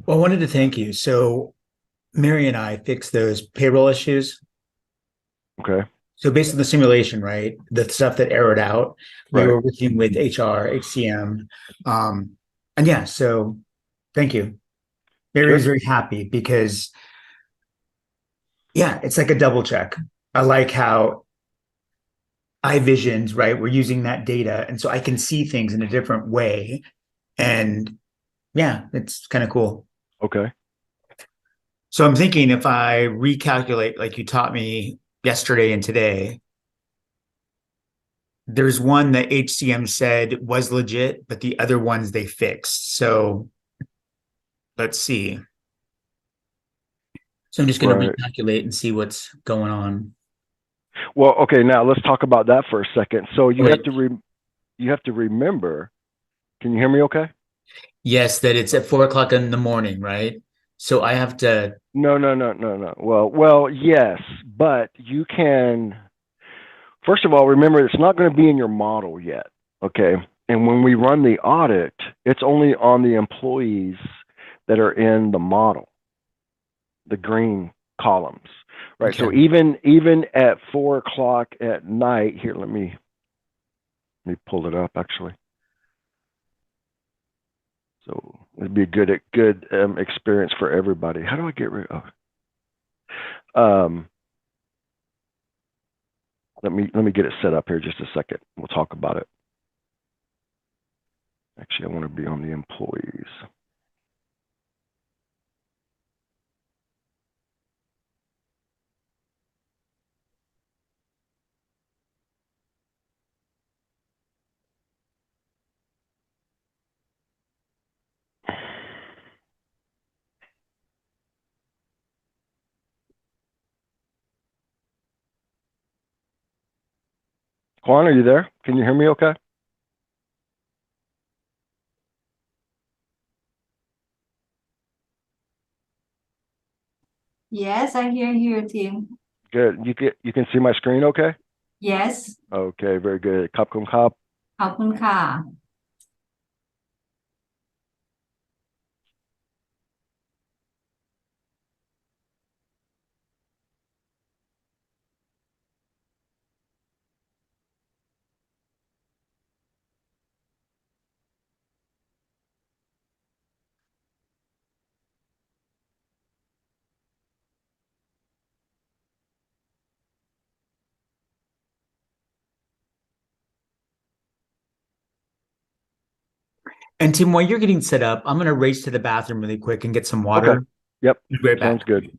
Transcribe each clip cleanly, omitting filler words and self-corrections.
Well, I wanted to thank you. So Mary and I fixed those payroll issues. Okay. So based on the simulation, right, the stuff that errored out, we Right. were working with HR, HCM, and yeah. So thank you. Mary was Good. very happy because yeah, it's like a double check. I like how iVisions, right? We're using that data, and so I can see things in a different way. And yeah, it's kind of cool. Okay. So I'm thinking if I recalculate like you taught me yesterday and today, there's one that HCM said was legit, but the other ones they fixed. So let's see. So I'm just going to Right. recalculate and see what's going on. Well, okay, now let's talk about that for a second. So Oh, wait. you have to remember, can you hear me okay? Yes, that it's at 4 o'clock in the morning, right? So I have to, No, no, no, no, no. Well, yes, but you can first of all remember it's not going to be in your model yet, okay? And when we run the audit, it's only on the employees that are in the model, the green columns, right? okay. So even at 4 o'clock at night, here, let me pull it up actually. So it'd be a good experience for everybody. How do I get rid of? Um, let me get it set up here just a second. We'll talk about it. Actually, I want to be on the employees. Juan, are you there? Can you hear me? Okay. Yes, I hear you, Tim. Good. You can see my screen. Okay. Yes, Okay. Very good. Cup cum cup. ขอบคุณค่ะ And Tim, while you're getting set up, I'm going to race to the bathroom really quick and get some Okay. water. Yep. Be right Sounds back. good.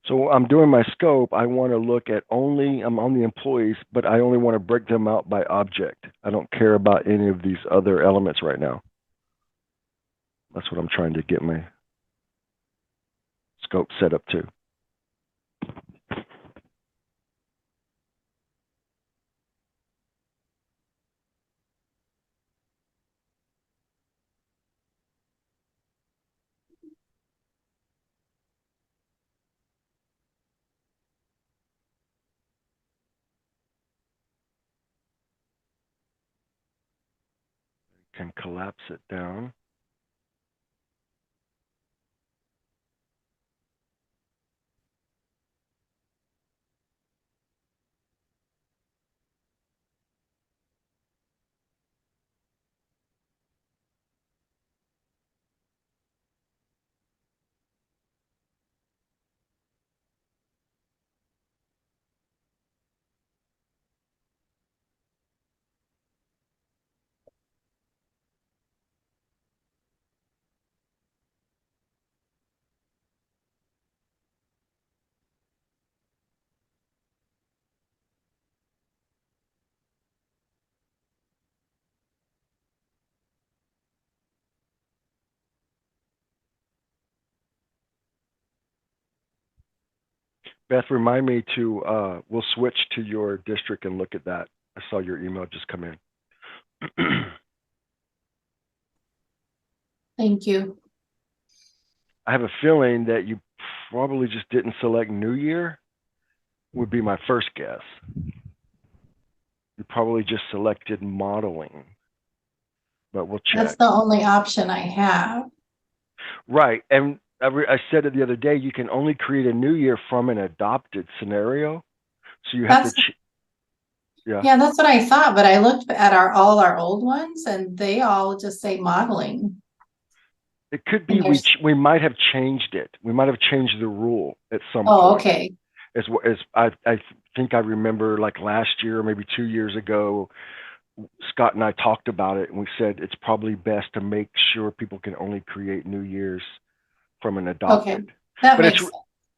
So I'm doing my scope. I want to look at only, I'm on the employees, but I only want to break them out by object. I don't care about any of these other elements right now. That's what I'm trying to get my scope set up to. Can collapse it down. Beth, remind me to, we'll switch to your district and look at that. I saw your email just come in. Thank you. I have a feeling that you probably just didn't select New Year, would be my first guess. You probably just selected modeling, but we'll That's check. the only option I have. Right, and I said it the other day, you can only create a New Year from an adopted scenario. So you have That's, to, yeah. yeah, that's what I thought, but I looked at all our old ones and they all just say modeling. It could be And there's, we might have changed it. We might have changed the rule at some oh, point. okay. As I think I remember, like last year or maybe 2 years ago, Scott and I talked about it, and we said it's probably best to make sure people can only create New Year's from an adopted. Okay, that But makes it's sense.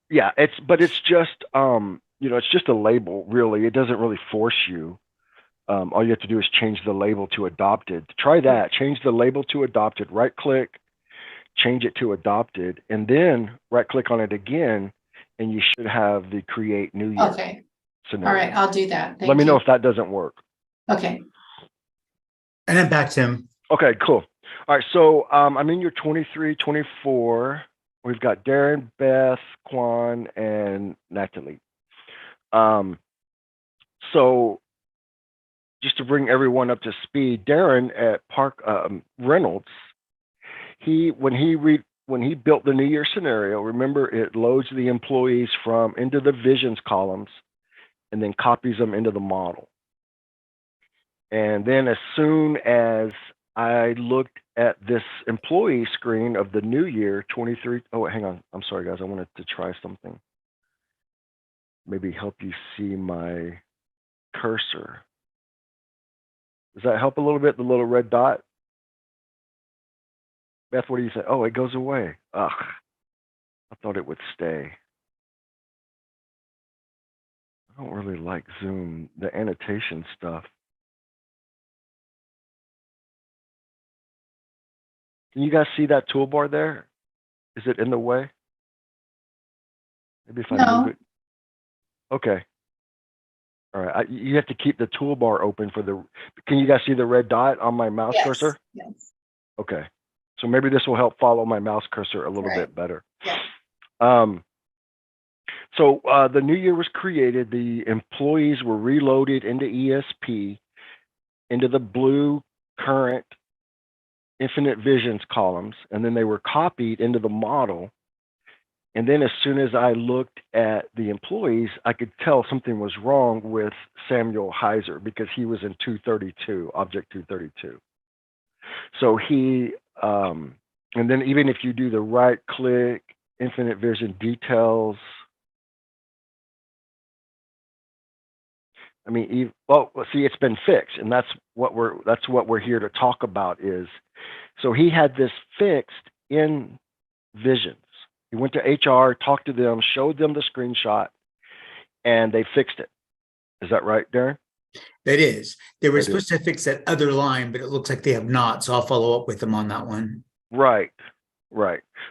yeah, it's just it's just a label, really. It doesn't really force you. All you have to do is change the label to adopted. Try that. Change the label to adopted. Right click, change it to adopted, and then right click on it again, and you should have the create New Year Okay, all scenario. right, I'll do that. Let Thank me know you. if that doesn't work. Okay, And I'm back, Tim. Okay, cool. All right, so I'm in your 23, 24. We've got Darren, Beth, Quan, and Natalie. So just to bring everyone up to speed, Darren at Park Reynolds, when he built the New Year scenario, remember it loads the employees into the visions columns and then copies them into the model. And then as soon as I looked at this employee screen of the New Year 23, oh, hang on. I'm sorry, guys. I wanted to try something. Maybe help you see my cursor. Does that help a little bit, the little red dot? Beth, what do you say? Oh, it goes away. Ugh, I thought it would stay. I don't really like Zoom, the annotation stuff. Can you guys see that toolbar there? Is it in the way? Maybe if I move no, it. Okay. All right. You have to keep the toolbar open for the. Can you guys see the red dot on my mouse yes, cursor? yes, Okay. So maybe this will help follow my mouse cursor a little Right. bit better. yeah, So the New Year was created. The employees were reloaded into ESP, into the blue current infinite visions columns, and then they were copied into the model. And then as soon as I looked at the employees, I could tell something was wrong with Samuel Heiser because he was in 232, object 232. So and then even if you do the right click, infinite vision details, I mean, see, it's been fixed, and that's what we're here to talk about is, so he had this fixed in Visions. He went to HR, talked to them, showed them the screenshot, and they fixed it. Is that right, Darren? That is. They were It supposed to fix that other line, but it looks like they have not. So I'll follow up with them on that one. Right.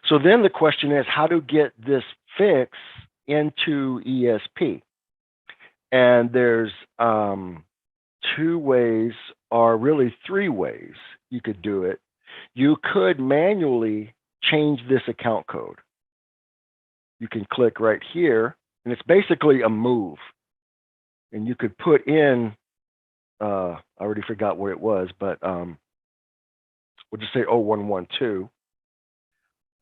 So then the question is how to get this fix into ESP. And there's 2 ways, or really 3 ways you could do it. You could manually change this account code. You can click right here, and it's basically a move. And you could put in, I already forgot what it was, but we'll just say 0112.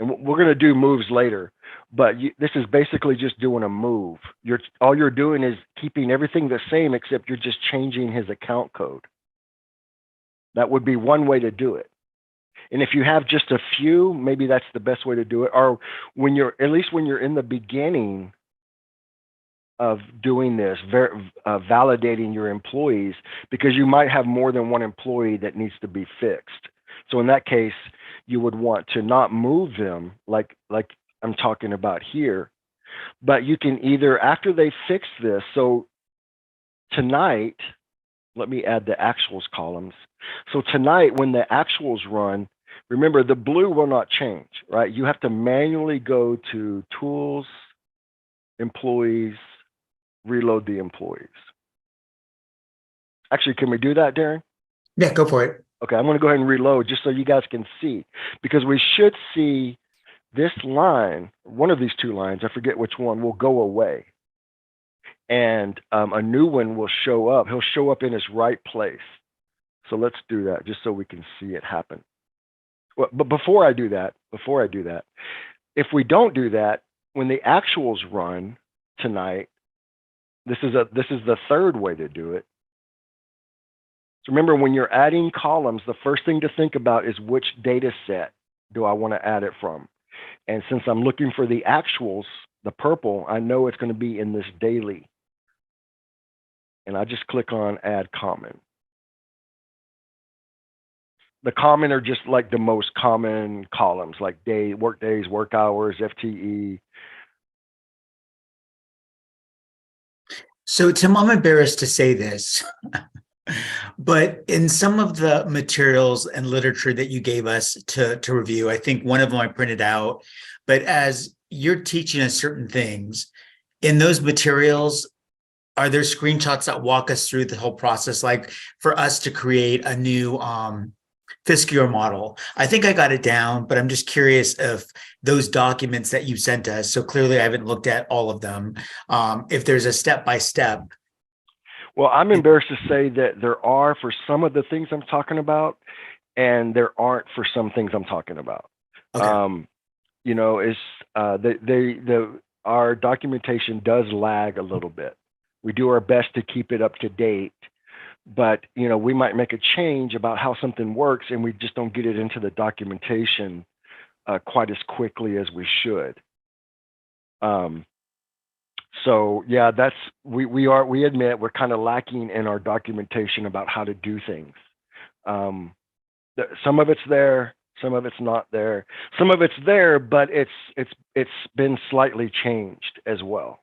And we're going to do moves later, but this is basically just doing a move. All you're doing is keeping everything the same, except you're just changing his account code. That would be one way to do it. And if you have just a few, maybe that's the best way to do it. Or when you're in the beginning of doing this, validating your employees, because you might have more than one employee that needs to be fixed. So in that case, you would want to not move them like I'm talking about here, but you can either, after they fix this, so tonight, let me add the actuals columns. So tonight, when the actuals run, remember the blue will not change, right? You have to manually go to tools, employees, reload the employees. Actually, can we do that, Darren? Yeah, go for it. Okay, I'm going to go ahead and reload just so you guys can see, because we should see this line, one of these two lines, I forget which one, will go away. And a new one will show up. He'll show up in his right place. So let's do that just so we can see it happen. Well, but before I do that, if we don't do that, when the actuals run tonight, this is the third way to do it. So remember, when you're adding columns, the first thing to think about is which data set do I want to add it from? And since I'm looking for the actuals, the purple, I know it's going to be in this daily. And I just click on add common. The common are just like the most common columns, like day, work days, work hours, FTE. So Tim, I'm embarrassed to say this, but in some of the materials and literature that you gave us to review, I think one of them I printed out, but as you're teaching us certain things, in those materials, are there screenshots that walk us through the whole process? Like for us to create a new fiscal year model. I think I got it down, but I'm just curious if those documents that you sent us, so clearly I haven't looked at all of them, if there's a step-by-step. Well, I'm embarrassed to say that there are for some of the things I'm talking about, and there aren't for some things I'm talking about. Okay. You know, it's our documentation does lag a little bit. We do our best to keep it up to date, but you know, we might make a change about how something works, and we just don't get it into the documentation quite as quickly as we should. So yeah, that's we admit we're kind of lacking in our documentation about how to do things. Some of it's there, some of it's not there. Some of it's there, but it's been slightly changed as well.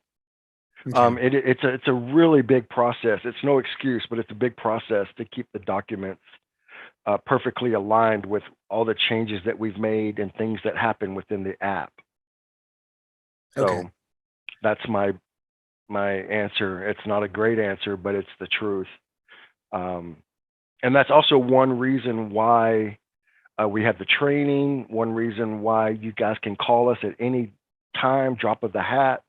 Okay. It's a really big process. It's no excuse, but it's a big process to keep the documents perfectly aligned with all the changes that we've made and things that happen within the app. So Okay. that's my answer. It's not a great answer, but it's the truth. And that's also one reason why we have the training, one reason why you guys can call us at any time, drop of the hat,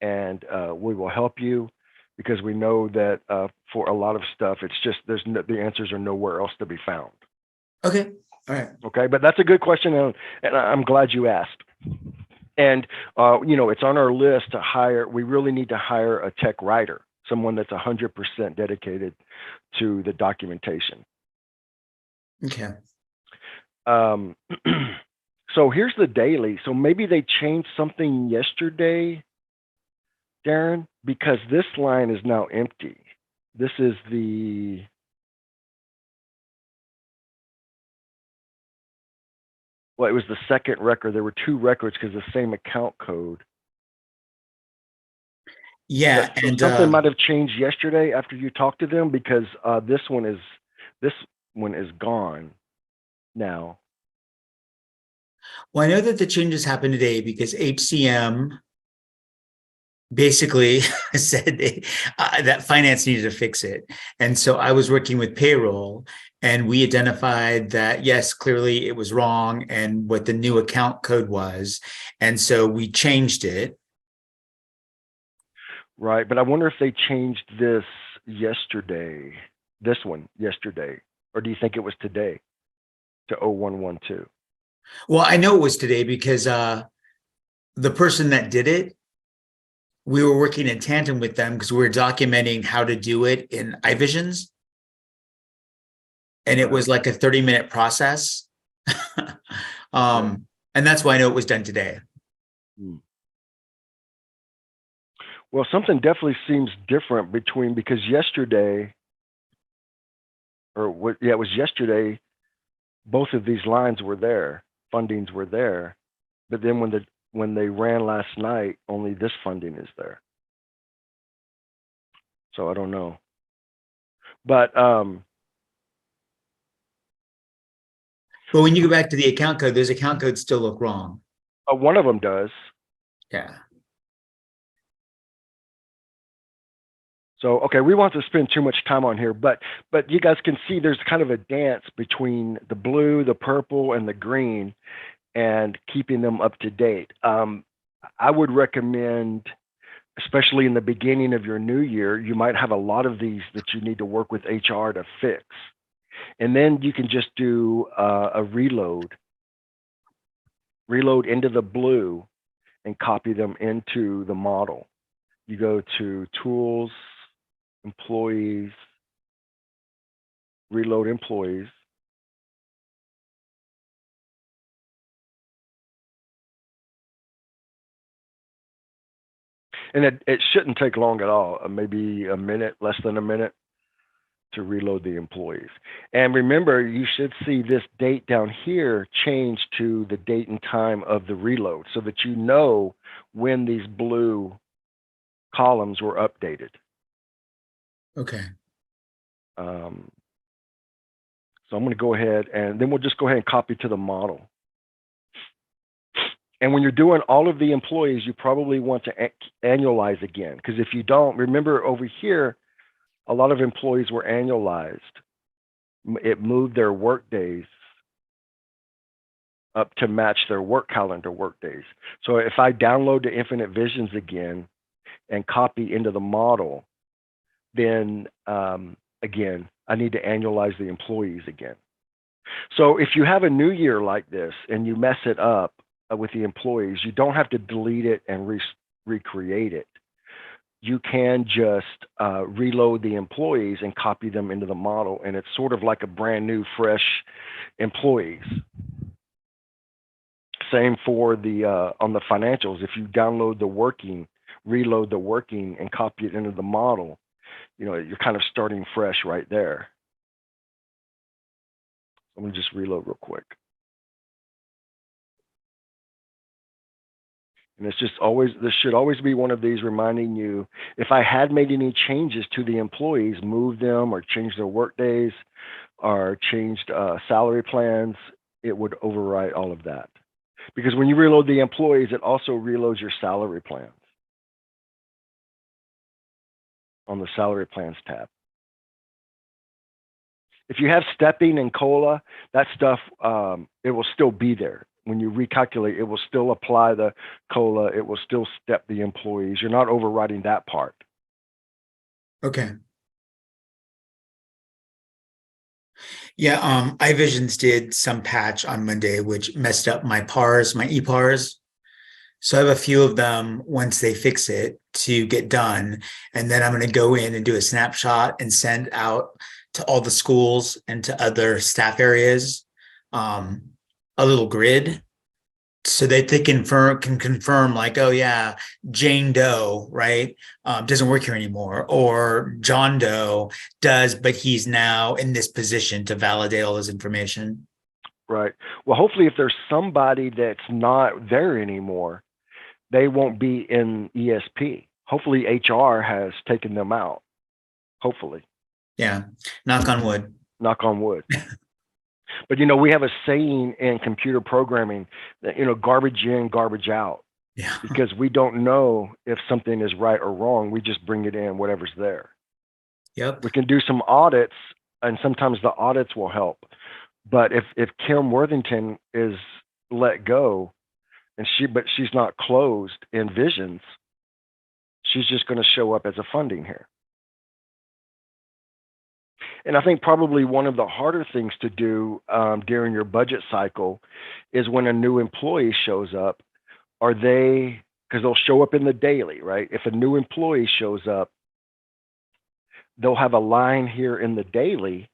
and we will help you, because we know that for a lot of stuff, it's just the answers are nowhere else to be found. Okay. All right. Okay, but that's a good question, and I'm glad you asked. And you know, it's on our list to hire. We really need to hire a tech writer, someone that's 100% dedicated to the documentation. Okay. So here's the daily. So maybe they changed something yesterday, Darren, because this line is now empty. This is the well, it was the second record. There were two records because the same account code. Yeah, So and something might have changed yesterday after you talked to them, because this one is gone now. well, I know that the changes happened today because HCM basically said that finance needed to fix it. And so I was working with payroll, and we identified that, yes, clearly it was wrong and what the new account code was. And so we changed it. Right, but I wonder if they changed this yesterday, this one yesterday, or do you think it was today to 0112? Well, I know it was today because the person that did it, we were working in tandem with them because we were documenting how to do it in iVisions. And it was like a 30-minute process. And that's why I know it was done today. Well, something definitely seems different because yesterday, it was yesterday, both of these lines were there, fundings were there, but then when they ran last night, only this funding is there. So I don't know. But when you go back to the account code, those account codes still look wrong. one of them does. Yeah. So, okay, we want to spend too much time on here, but you guys can see there's kind of a dance between the blue, the purple, and the green, and keeping them up to date. I would recommend, especially in the beginning of your new year, you might have a lot of these that you need to work with HR to fix. And then you can just do a reload into the blue and copy them into the model. You go to Tools, Employees, Reload Employees. And it shouldn't take long at all, maybe a minute, less than a minute to reload the employees. And remember, you should see this date down here change to the date and time of the reload so that you know when these blue columns were updated. Okay. So I'm going to go ahead and then we'll just go ahead and copy to the model. And when you're doing all of the employees, you probably want to annualize again, because if you don't, remember over here, a lot of employees were annualized. It moved their work days up to match their work calendar work days. So if I download the Infinite Visions again and copy into the model, then again, I need to annualize the employees again. So if you have a new year like this and you mess it up with the employees, you don't have to delete it and recreate it. You can just reload the employees and copy them into the model, and it's sort of like a brand new, fresh employees. Same for the on the financials. If you download the working, reload the working, and copy it into the model, you know, you're kind of starting fresh right there. I'm gonna just reload real quick. And it's just always, this should always be one of these reminding you, if I had made any changes to the employees, moved them or changed their work days or changed salary plans, it would overwrite all of that. Because when you reload the employees, it also reloads your salary plans on the salary plans tab. If you have stepping and COLA, that stuff, it will still be there. When you recalculate, it will still apply the COLA. It will still step the employees. You're not overriding that part. Okay. Yeah, iVisions did some patch on Monday, which messed up my PARs, my ePARs. So I have a few of them once they fix it to get done. And then I'm going to go in and do a snapshot and send out to all the schools and to other staff areas a little grid so that they can confirm like, oh yeah, Jane Doe, right, doesn't work here anymore, or John Doe does, but he's now in this position to validate all this information. Right. Well, hopefully if there's somebody that's not there anymore, they won't be in ESP. Hopefully HR has taken them out. Hopefully. Yeah. Knock on wood. Knock on wood. But, you know, we have a saying in computer programming that, you know, garbage in, garbage out. Yeah. Because we don't know if something is right or wrong. We just bring it in, whatever's there. Yep. We can do some audits, and sometimes the audits will help. But if Kim Worthington is let go, and she's not closed in Visions, she's just going to show up as a funding here. And I think probably one of the harder things to do during your budget cycle is when a new employee shows up, because they'll show up in the daily, right? If a new employee shows up, they'll have a line here in the daily.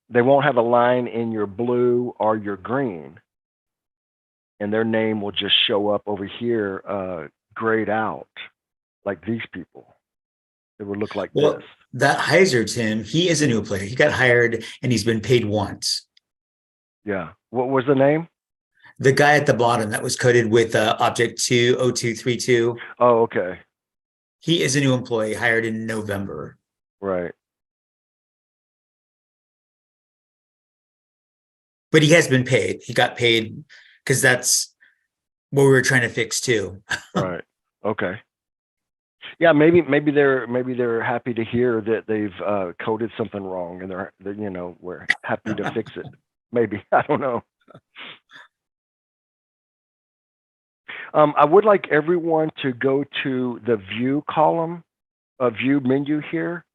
They won't have a line in your blue or your green. And their name will just show up over here, grayed out, like these people. It would look like this. That Heiser, Tim, he is a new player. He got hired and he's been paid once. Yeah. What was the name? The guy at the bottom that was coded with object 20232. Oh, okay. He is a new employee hired in November. Right. But he has been paid. He got paid because that's what we were trying to fix too. Right. Okay. Yeah, maybe they're happy to hear that they've coded something wrong, and we're happy to fix it. Maybe I don't know. I would like everyone to go to the view column, view menu here,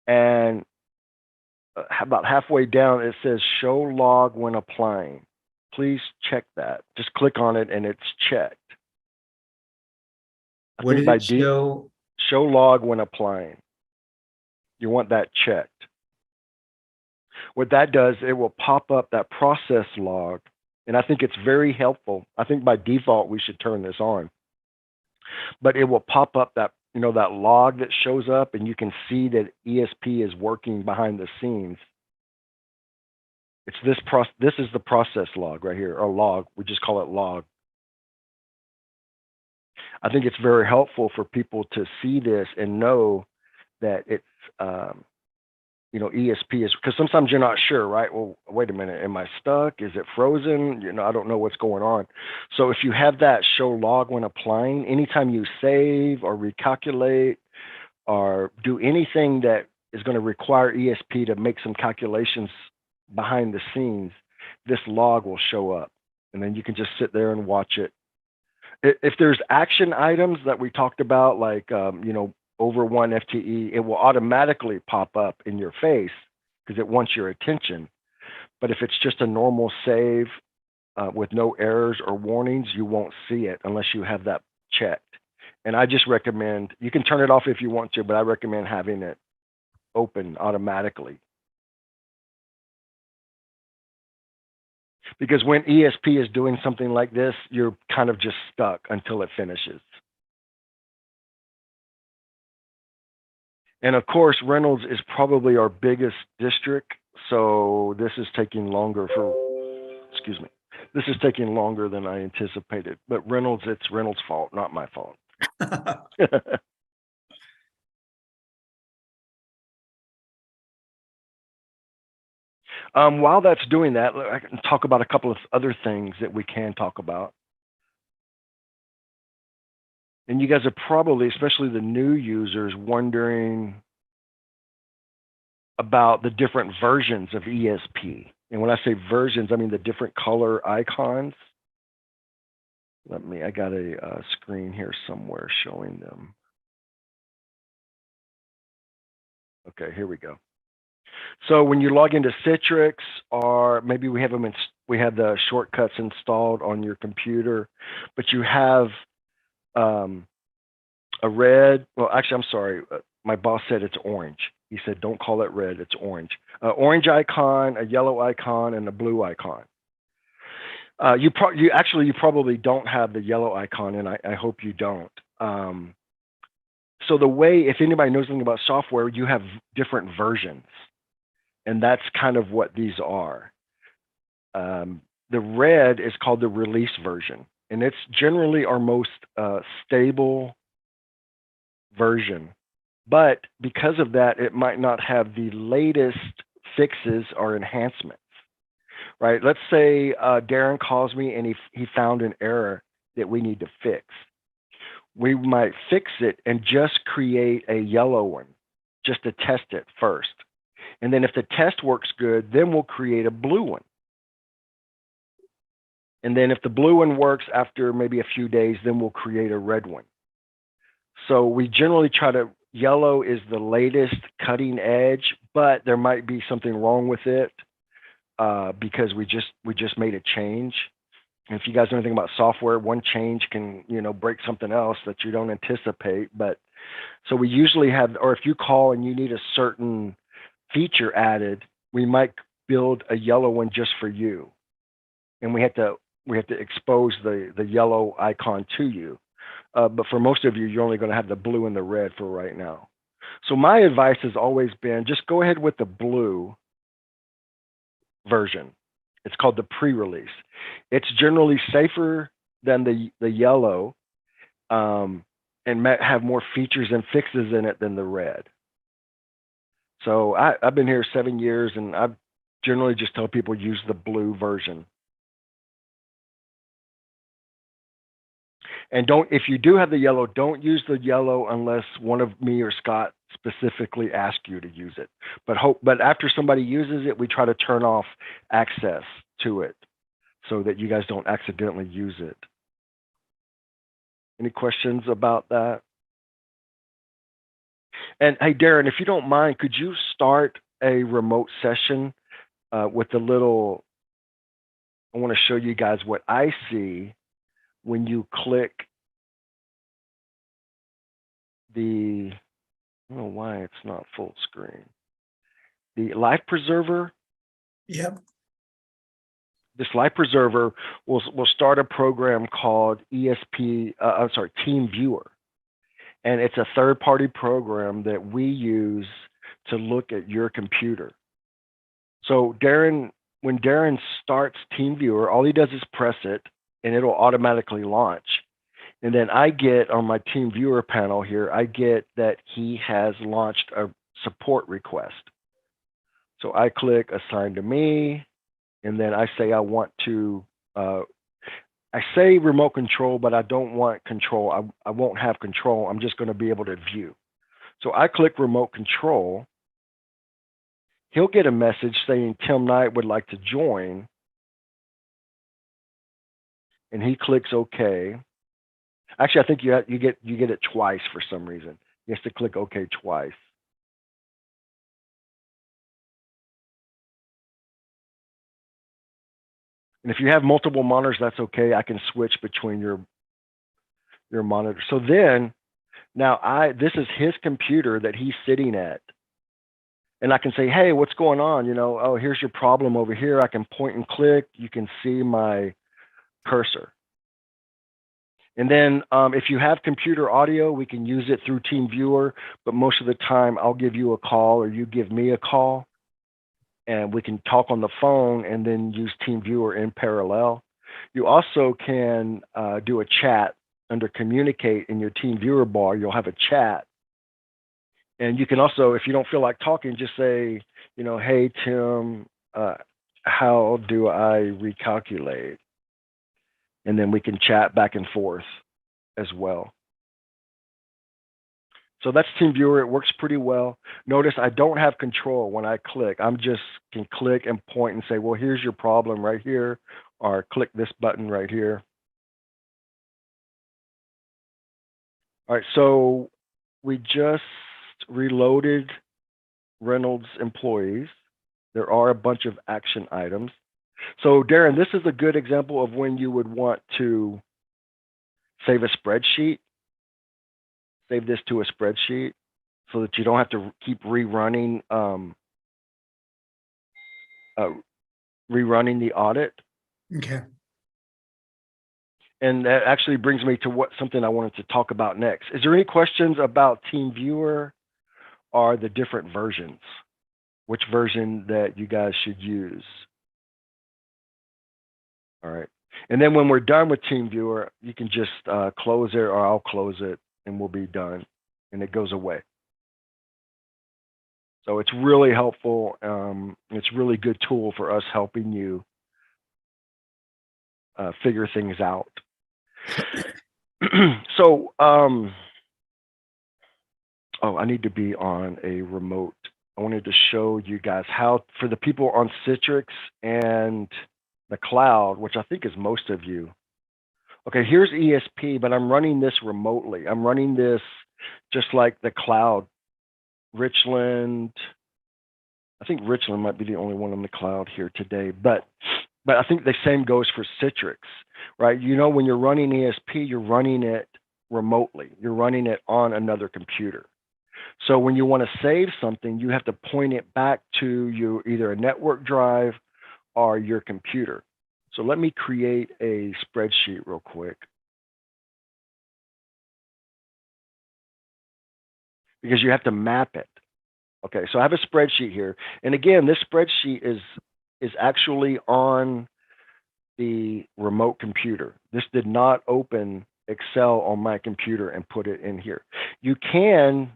and about halfway down it says show log when applying. Please check that. Just click on it and it's checked. What did it show? Show log when applying. You want that checked. What that does, it will pop up that process log, and I think it's very helpful. I think by default we should turn this on, but it will pop up that that log that shows up, and you can see that ESP is working behind the scenes. It's this is the process log right here, or log. We just call it log. I think it's very helpful for people to see this and know that it's ESP is, because sometimes you're not sure, right? Well, wait a minute, am I stuck? Is it frozen? I don't know what's going on. So if you have that show log when applying, anytime you save or recalculate or do anything that is going to require ESP to make some calculations behind the scenes, this log will show up, and then you can just sit there and watch it. If there's action items that we talked about, like over 1 FTE, it will automatically pop up in your face because it wants your attention. But if it's just a normal save with no errors or warnings, you won't see it unless you have that checked. And I just recommend, you can turn it off if you want to, but I recommend having it open automatically. Because when ESP is doing something like this, you're kind of just stuck until it finishes. And of course, Reynolds is probably our biggest district, so this is taking longer this is taking longer than I anticipated. But Reynolds, it's Reynolds' fault, not my fault. While that's doing that, I can talk about a couple of other things that we can talk about. And you guys are probably, especially the new users, wondering about the different versions of ESP. And when I say versions, I mean the different color icons. I got a screen here somewhere showing them. Okay, here we go. So when you log into Citrix, or maybe we have the shortcuts installed on your computer, but you have a red, well, actually, I'm sorry. My boss said it's orange. He said, don't call it red, it's orange. Orange icon, a yellow icon, and a blue icon. You probably don't have the yellow icon, and I hope you don't. So the way, if anybody knows anything about software, you have different versions, and that's kind of what these are. The red is called the release version, and it's generally our most stable version. But because of that, it might not have the latest fixes or enhancements, right? Let's say Darren calls me and he found an error that we need to fix. We might fix it and just create a yellow one just to test it first. And then if the test works good, then we'll create a blue one. And then if the blue one works after maybe a few days, then we'll create a red one. So we generally yellow is the latest cutting edge, but there might be something wrong with it because we just made a change. And if you guys know anything about software, one change can break something else that you don't anticipate. But so we usually have, or if you call and you need a certain feature added, we might build a yellow one just for you, and we have to expose the yellow icon to you. But for most of you, you're only going to have the blue and the red for right now. So my advice has always been just go ahead with the blue version. It's called the pre-release. It's generally safer than the yellow and have more features and fixes in it than the red. So I've been here 7 years, and I generally just tell people use the blue version. And if you do have the yellow, don't use the yellow unless one of me or Scott specifically ask you to use it. But after somebody uses it, we try to turn off access to it so that you guys don't accidentally use it. Any questions about that? And hey, Darren, if you don't mind, could you start a remote session with the little, I want to show you guys what I see when you click the, I don't know why it's not full screen. The Life Preserver. Yep. This Life Preserver will start a program called ESP, Team Viewer. And it's a third-party program that we use to look at your computer. So when Darren starts Team Viewer, all he does is press it, and it'll automatically launch. And then I get on my Team Viewer panel here, I get that he has launched a support request. So I click Assign to Me, and then I say I want to, I say remote control, but I don't want control. I won't have control. I'm just going to be able to view. So I click remote control. He'll get a message saying Tim Knight would like to join. And he clicks OK. Actually, I think you get it twice for some reason. He has to click OK twice. And if you have multiple monitors, that's okay. I can switch between your monitors. So then, now this is his computer that he's sitting at. And I can say, hey, what's going on? You know, oh, here's your problem over here. I can point and click. You can see my cursor. And then if you have computer audio, we can use it through TeamViewer, but most of the time I'll give you a call or you give me a call and we can talk on the phone and then use TeamViewer in parallel. You also can do a chat under Communicate in your TeamViewer bar. You'll have a chat. And you can also, if you don't feel like talking, just say, you know, hey, Tim, how do I recalculate? And then we can chat back and forth as well. So that's TeamViewer. It works pretty well. Notice I don't have control when I click. I'm just can click and point and say, well, here's your problem right here, or click this button right here. All right, so we just reloaded Reynolds employees. There are a bunch of action items. So Darren, this is a good example of when you would want to save a spreadsheet. Save this to a spreadsheet so that you don't have to keep rerunning rerunning the audit. Okay. And that actually brings me to something I wanted to talk about next. Is there any questions about TeamViewer or the different versions? Which version that you guys should use? All right. And then when we're done with TeamViewer, you can just close it, or I'll close it, and we'll be done, and it goes away. So it's really helpful. It's a really good tool for us helping you figure things out. So, oh, I need to be on a remote. I wanted to show you guys how, for the people on Citrix and the cloud, which I think is most of you. Okay, here's ESP, but I'm running this remotely. I'm running this just like the cloud. Richland, I think Richland might be the only one on the cloud here today, but I think the same goes for Citrix, right? You know, when you're running ESP, you're running it remotely. You're running it on another computer. So when you want to save something, you have to point it back to your either a network drive or your computer. So let me create a spreadsheet real quick. Because you have to map it. Okay, so I have a spreadsheet here. And again, this spreadsheet is actually on the remote computer. This did not open Excel on my computer and put it in here. You can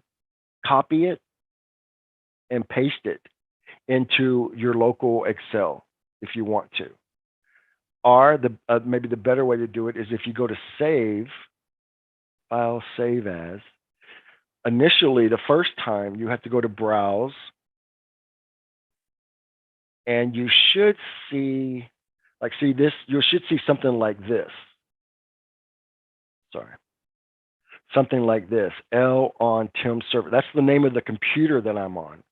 copy it and paste it into your local Excel if you want to. Or maybe the better way to do it is if you go to Save File, save as. Initially, the first time, you have to go to Browse, and you should see, like, see this, you should see something like this. Sorry. Something like this, L on Tim server. That's the name of the computer that I'm on,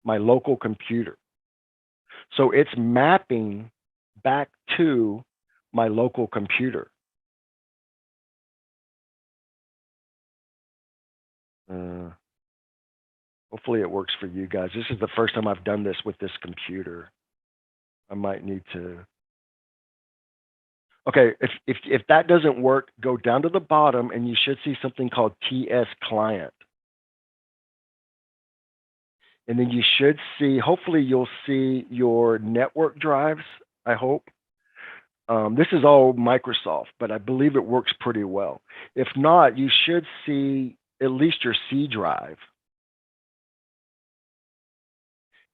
my local computer. So it's mapping back to my local computer. Hopefully it works for you guys. This is the first time I've done this with this computer. I might need to. Okay, if that doesn't work, go down to the bottom and you should see something called TS Client. And then you should see, hopefully you'll see your network drives, I hope. This is all Microsoft, but I believe it works pretty well. If not, you should see at least your C drive.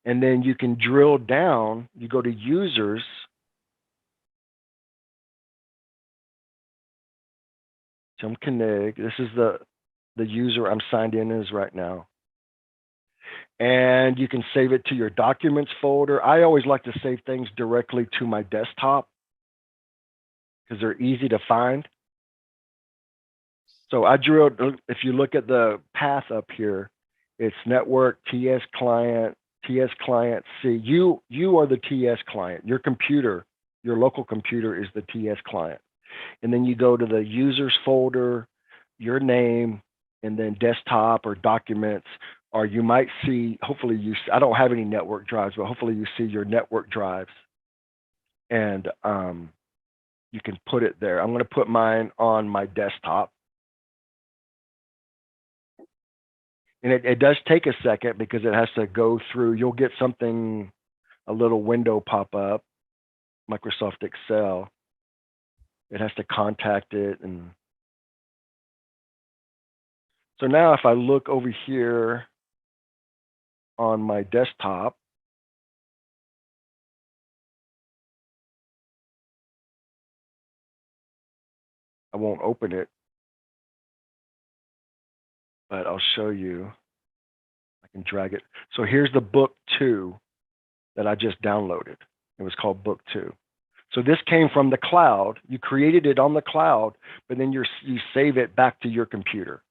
And then you can drill down, you go to users, Tim Koenig, this is the user I'm signed in as right now. And you can save it to your documents folder. I always like to save things directly to my desktop because they're easy to find. So I drilled, if you look at the path up here, it's network, TS client, C. You are the TS client. Your computer, your local computer is the TS client. And then you go to the users folder, your name, and then desktop or documents, or you might see, hopefully I don't have any network drives, but hopefully you see your network drives and you can put it there. I'm going to put mine on my desktop. And it does take a second because it has to go through. You'll get something, a little window pop up, Microsoft Excel. It has to contact it. And so now if I look over here on my desktop, I won't open it, but I'll show you. I can drag it. So here's the book 2 that I just downloaded. It was called book 2. So this came from the cloud. You created it on the cloud, but then you save it back to your computer.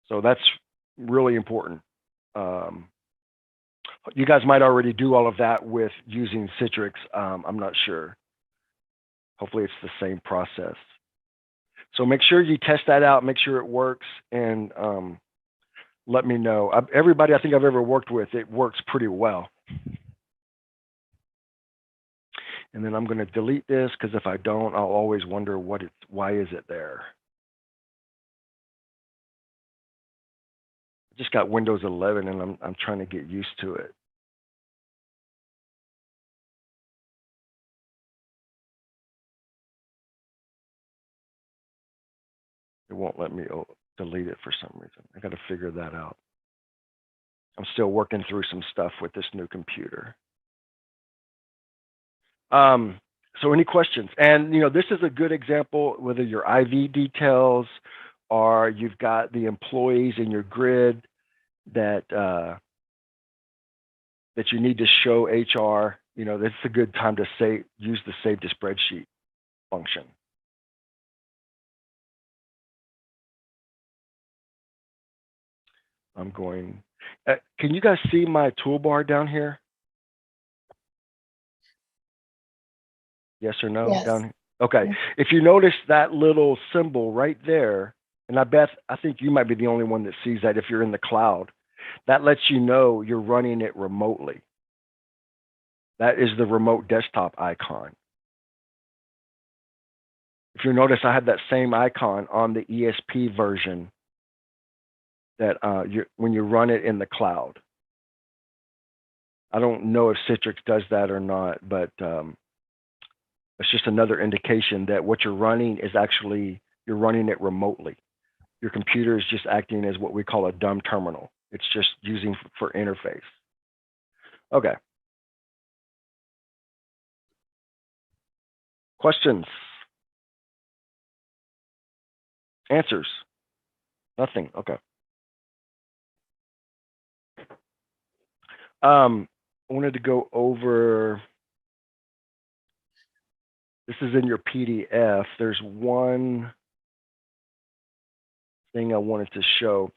So that's really important. You guys might already do all of that with using Citrix. I'm not sure. Hopefully it's the same process. So make sure you test that out, make sure it works, and let me know. Everybody I think I've ever worked with, it works pretty well. And then I'm going to delete this because if I don't, I'll always wonder why is it there. I just got Windows 11 and I'm trying to get used to it. It won't let me delete it for some reason. I got to figure that out. I'm still working through some stuff with this new computer. So any questions? And this is a good example, whether your IV details or you've got the employees in your grid that you need to show HR. This is a good time to use the save to spreadsheet function. I'm going. Can you guys see my toolbar down here? Yes or no? Yes. Down here? Okay. Yes. If you notice that little symbol right there, and I think you might be the only one that sees that if you're in the cloud, that lets you know you're running it remotely. That is the remote desktop icon. If you notice, I have that same icon on the ESP version that when you run it in the cloud. I don't know if Citrix does that or not, but it's just another indication that what you're running is actually, you're running it remotely. Your computer is just acting as what we call a dumb terminal. It's just using for interface. Okay. Questions? Answers. Nothing. Okay. I wanted to go over, this is in your PDF. There's one thing I wanted to show.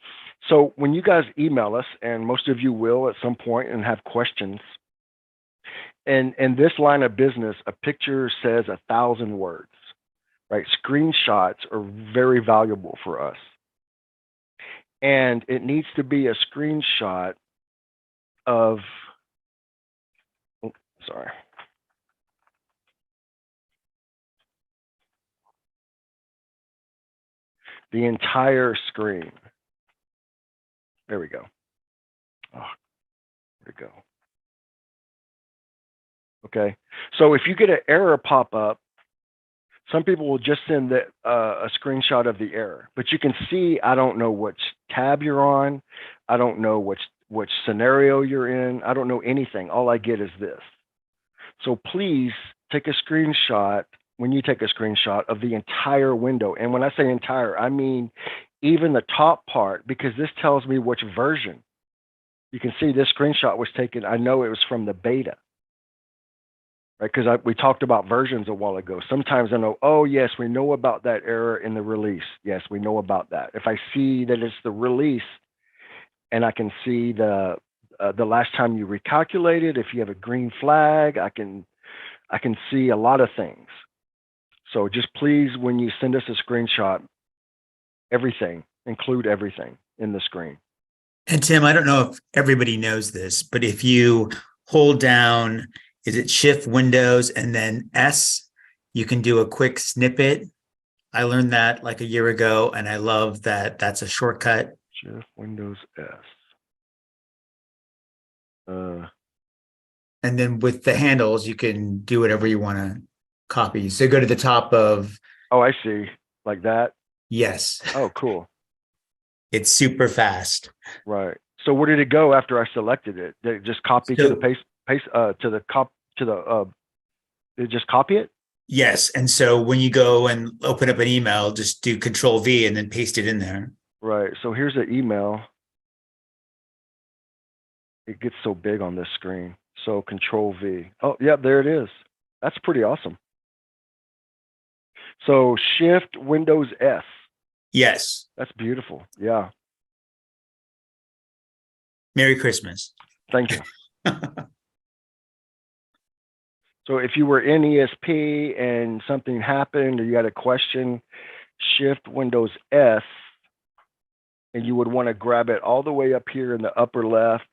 So when you guys email us, and most of you will at some point and have questions, and in this line of business, a picture says 1,000 words, right? Screenshots are very valuable for us. And it needs to be a screenshot of, sorry. The entire screen. There we go. Oh, there we go. Okay. So if you get an error pop up, some people will just send a screenshot of the error, but you can see, I don't know which tab you're on. I don't know which scenario you're in. I don't know anything. All I get is this. So please take a screenshot when you take a screenshot of the entire window. And when I say entire, I mean even the top part, because this tells me which version. You can see this screenshot was taken. I know it was from the beta, right? Because we talked about versions a while ago. Sometimes I know, oh yes, we know about that error in the release. Yes, we know about that. If I see that it's the release, and I can see the last time you recalculated, if you have a green flag, I can see a lot of things. So just please, when you send us a screenshot, everything, include everything in the screen. And Tim, I don't know if everybody knows this, but if you hold down, is it Shift Windows and then S, you can do a quick snippet. I learned that like a year ago, and I love that that's a shortcut. Shift Windows S. And then with the handles, you can do whatever you want to copy. So go to the top of, Oh, I see. Like that? yes, Oh, cool. it's super fast. Right. So where did it go after I selected it? Did it just copy to So- the did it just copy it? Yes. And so when you go and open up an email, just do Control V and then paste it in there. Right. So here's the email. It gets so big on this screen. So Control V. Oh, yeah, there it is. That's pretty awesome. So Shift Windows S. Yes. That's beautiful. Yeah. Merry Christmas. Thank you. So if you were in ESP and something happened or you had a question, Shift Windows S, and you would want to grab it all the way up here in the upper left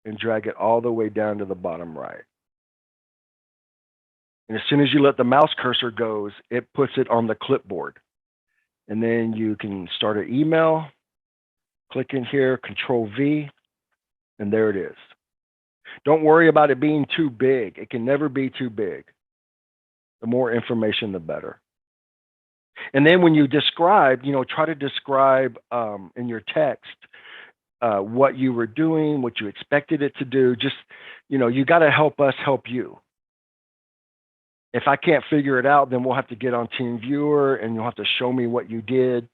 and drag it all the way down to the bottom right. And as soon as you let the mouse cursor goes, it puts it on the clipboard. And then you can start an email, click in here, Control V, and there it is. Don't worry about it being too big. It can never be too big. The more information, the better. And then when you describe, try to describe in your text what you were doing, what you expected it to do. Just, you got to help us help you. If I can't figure it out, then we'll have to get on TeamViewer and you'll have to show me what you did.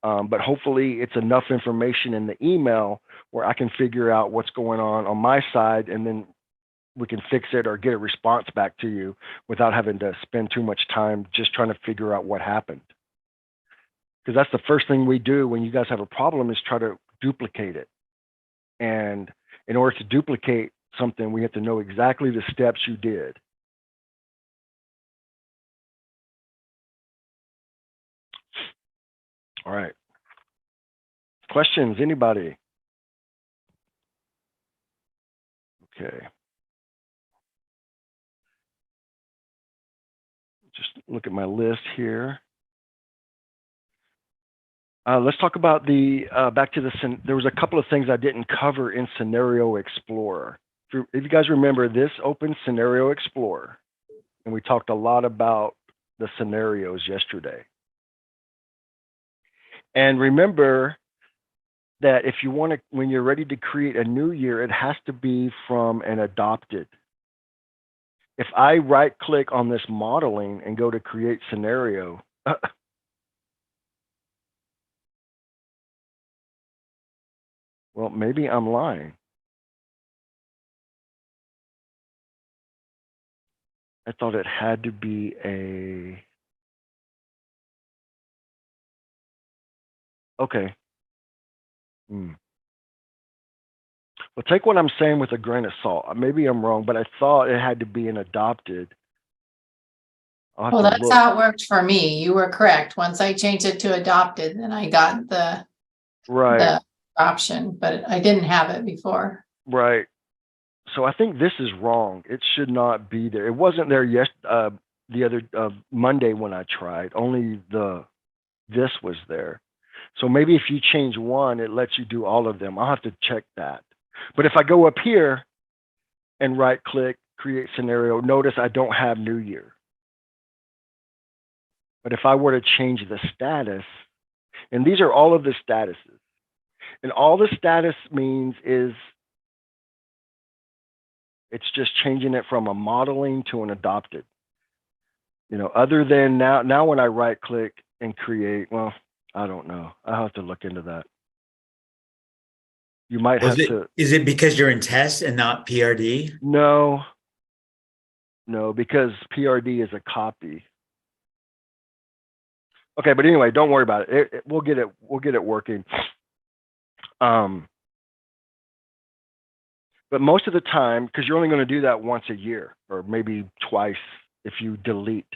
But hopefully it's enough information in the email where I can figure out what's going on my side, and then we can fix it or get a response back to you without having to spend too much time just trying to figure out what happened. Because that's the first thing we do when you guys have a problem, is try to duplicate it. And in order to duplicate something, we have to know exactly the steps you did. All right. Questions, anybody? Okay. Just look at my list here. Let's talk about back to there was a couple of things I didn't cover in Scenario Explorer. If you guys remember, this opened Scenario Explorer, and we talked a lot about the scenarios yesterday. And remember that if you want to, when you're ready to create a new year, it has to be from an adopted. If I right click on this modeling and go to create scenario, Well, maybe I'm lying. I thought it had to be a, okay. Hmm. Well, take what I'm saying with a grain of salt. Maybe I'm wrong, but I thought it had to be an adopted. I'll have Well, to that's look. how it worked for me. You were correct. Once I changed it to adopted, then I got Right, the option, but I didn't have it before. right. So I think this is wrong. It should not be there. It wasn't there the other Monday when I tried. Only this was there. So maybe if you change one, it lets you do all of them. I'll have to check that. But if I go up here and right click, create scenario, notice I don't have New Year. But if I were to change the status, and these are all of the statuses, and all the status means is it's just changing it from a modeling to an adopted. You know, other than now when I right click and create, well, I don't know. I'll have to look into that. You might have to. Is it because you're in test and not PRD? No, because PRD is a copy. Okay, but anyway, don't worry about it. We'll get it working. But most of the time, because you're only going to do that once a year or maybe twice if you delete.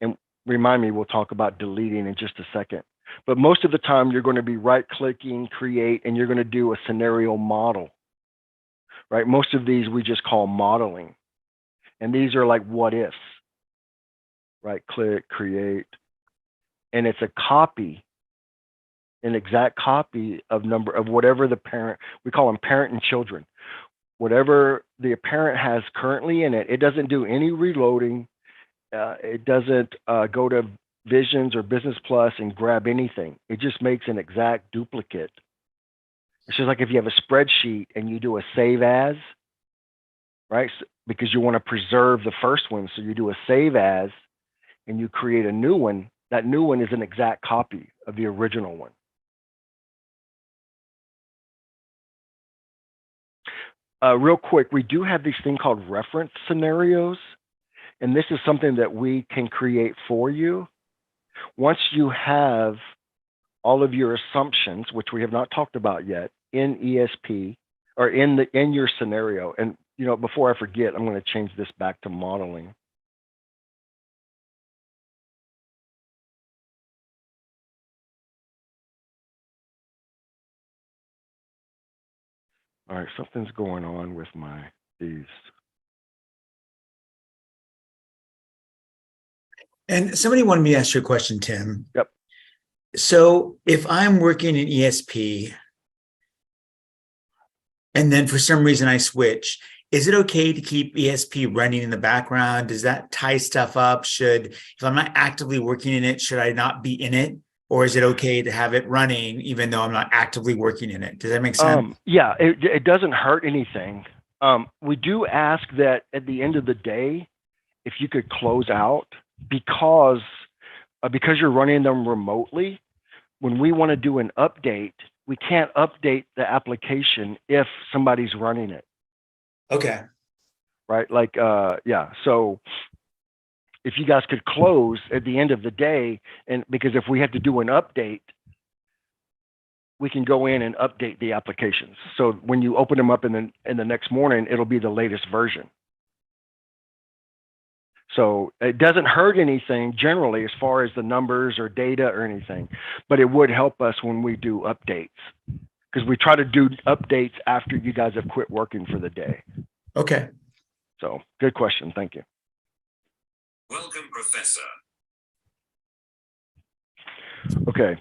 And remind me, we'll talk about deleting in just a second. But most of the time, you're going to be right-clicking, create, and you're going to do a scenario model, right? Most of these we just call modeling. And these are like what ifs. Right-click, create, and it's a copy, an exact copy of whatever the parent, we call them parent and children. Whatever the parent has currently in it, it doesn't do any reloading. It doesn't go to Visions or Business Plus and grab anything. It just makes an exact duplicate. It's just like if you have a spreadsheet and you do a save as, right? So, because you want to preserve the first one. So you do a save as and you create a new one. That new one is an exact copy of the original one. Real quick, we do have this thing called reference scenarios. And this is something that we can create for you. Once you have all of your assumptions, which we have not talked about yet, in ESP or in your scenario. And you know, before I forget, I'm going to change this back to modeling. All right, something's going on with these. And somebody wanted me to ask you a question, Tim. Yep. So if I'm working in ESP and then for some reason I switch, is it okay to keep ESP running in the background? Does that tie stuff up? If I'm not actively working in it, should I not be in it? Or is it okay to have it running even though I'm not actively working in it? Does that make sense? Yeah, it doesn't hurt anything. We do ask that at the end of the day, if you could close out, because you're running them remotely, when we want to do an update, we can't update the application if somebody's running it. Okay. Right? Like, yeah. So if you guys could close at the end of the day, and because if we had to do an update, we can go in and update the applications. So when you open them up in the next morning, it'll be the latest version. So it doesn't hurt anything generally as far as the numbers or data or anything, but it would help us when we do updates, because we try to do updates after you guys have quit working for the day. Okay. So good question. Thank you. Welcome, Professor. Okay.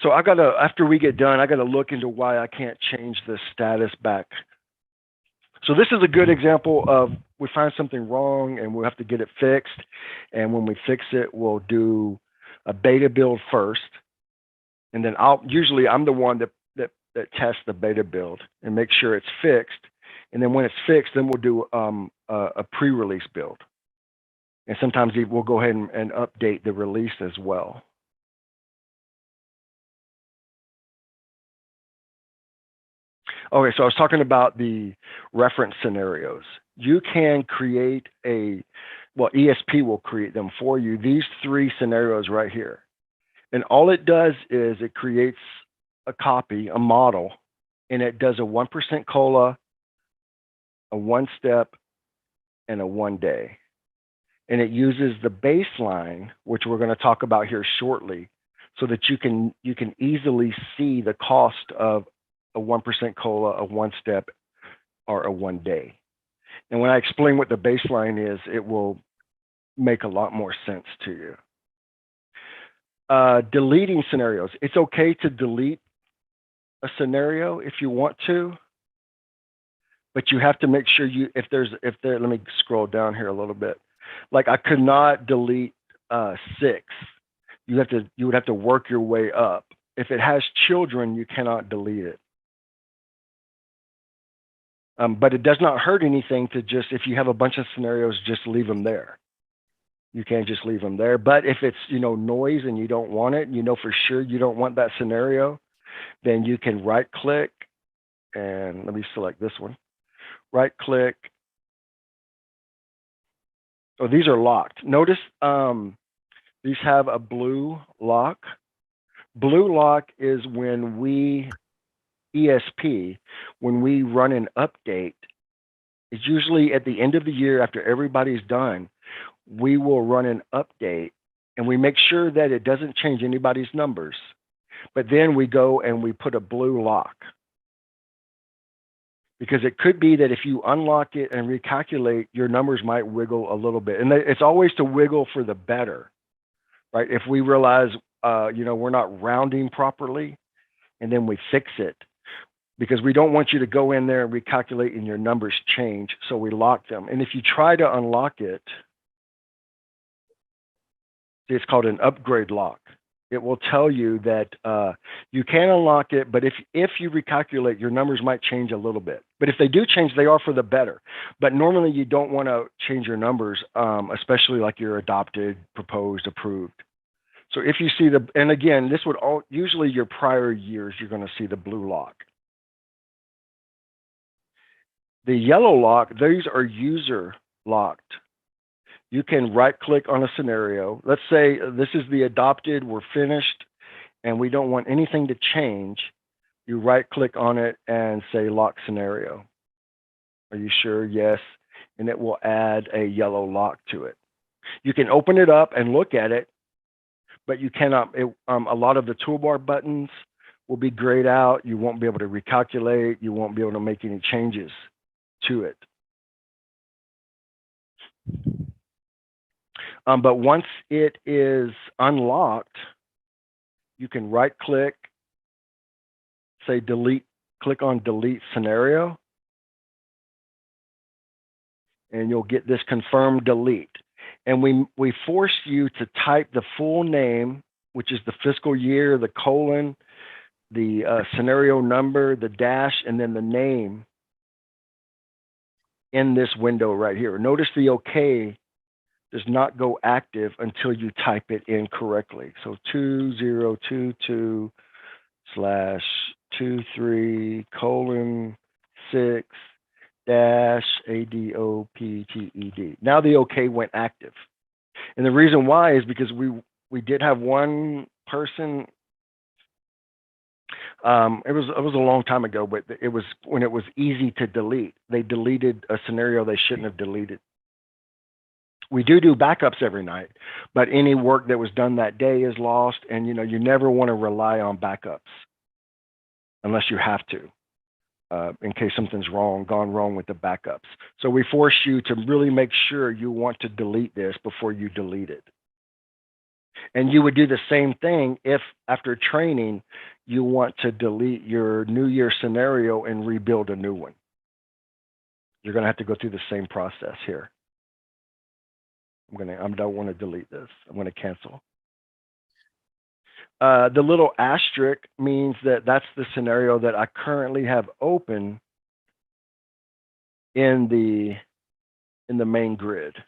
So after we get done, I gotta look into why I can't change the status back. So this is a good example of we find something wrong and we'll have to get it fixed. And when we fix it, we'll do a beta build first. And then I'm the one that tests the beta build and make sure it's fixed. And then when it's fixed, then we'll do a pre-release build. And sometimes we'll go ahead and update the release as well. Okay, so I was talking about the reference scenarios. You can create well, ESP will create them for you, these 3 scenarios right here. And all it does is it creates a copy, a model, and it does a 1% COLA, a 1-step, and a 1-day. And it uses the baseline, which we're going to talk about here shortly, so that you can easily see the cost of a 1% COLA, a 1-step, or a 1-day. And when I explain what the baseline is, it will make a lot more sense to you. Deleting scenarios. It's okay to delete a scenario if you want to, but you have to make sure let me scroll down here a little bit. Like I could not delete 6. You would have to work your way up. If it has children, you cannot delete it. But it does not hurt anything to just, if you have a bunch of scenarios, just leave them there. You can't just leave them there. But if it's, noise and you don't want it, for sure you don't want that scenario, then you can right click and let me select this one. Right click. Oh, these are locked. Notice these have a blue lock. Blue lock is when ESP, when we run an update, it's usually at the end of the year after everybody's done, we will run an update and we make sure that it doesn't change anybody's numbers. But then we go and we put a blue lock. Because it could be that if you unlock it and recalculate, your numbers might wiggle a little bit. And it's always to wiggle for the better, right? If we realize, we're not rounding properly, and then we fix it, because we don't want you to go in there and recalculate and your numbers change, so we lock them. And if you try to unlock it, it's called an upgrade lock. It will tell you that you can unlock it, but if you recalculate, your numbers might change a little bit. But if they do change, they are for the better. But normally you don't want to change your numbers, especially like you're adopted, proposed, approved. So if you see and again, this would usually your prior years, you're going to see the blue lock. The yellow lock, these are user locked. You can right click on a scenario. Let's say this is the adopted, we're finished, and we don't want anything to change. You right click on it and say lock scenario. Are you sure? Yes. And it will add a yellow lock to it. You can open it up and look at it, but you cannot, a lot of the toolbar buttons will be grayed out. You won't be able to recalculate. You won't be able to make any changes to it. But once it is unlocked, you can right click, say delete, click on delete scenario, and you'll get this confirm delete. And we force you to type the full name, which is the fiscal year, the colon, the scenario number, the dash, and then the name in this window right here. Notice the OK does not go active until you type it in correctly. So 2022/6-ADOPTED. Now the OK went active. And the reason why is because we did have one person. It was a long time ago, but it was when it was easy to delete. They deleted a scenario they shouldn't have deleted. We do backups every night, but any work that was done that day is lost, and you never want to rely on backups unless you have to, in case something's gone wrong with the backups. So we force you to really make sure you want to delete this before you delete it. And you would do the same thing if after training you want to delete your New Year scenario and rebuild a new one. You're going to have to go through the same process here. I don't want to delete this. I'm going to cancel. The little asterisk means that that's the scenario that I currently have open in the main grid.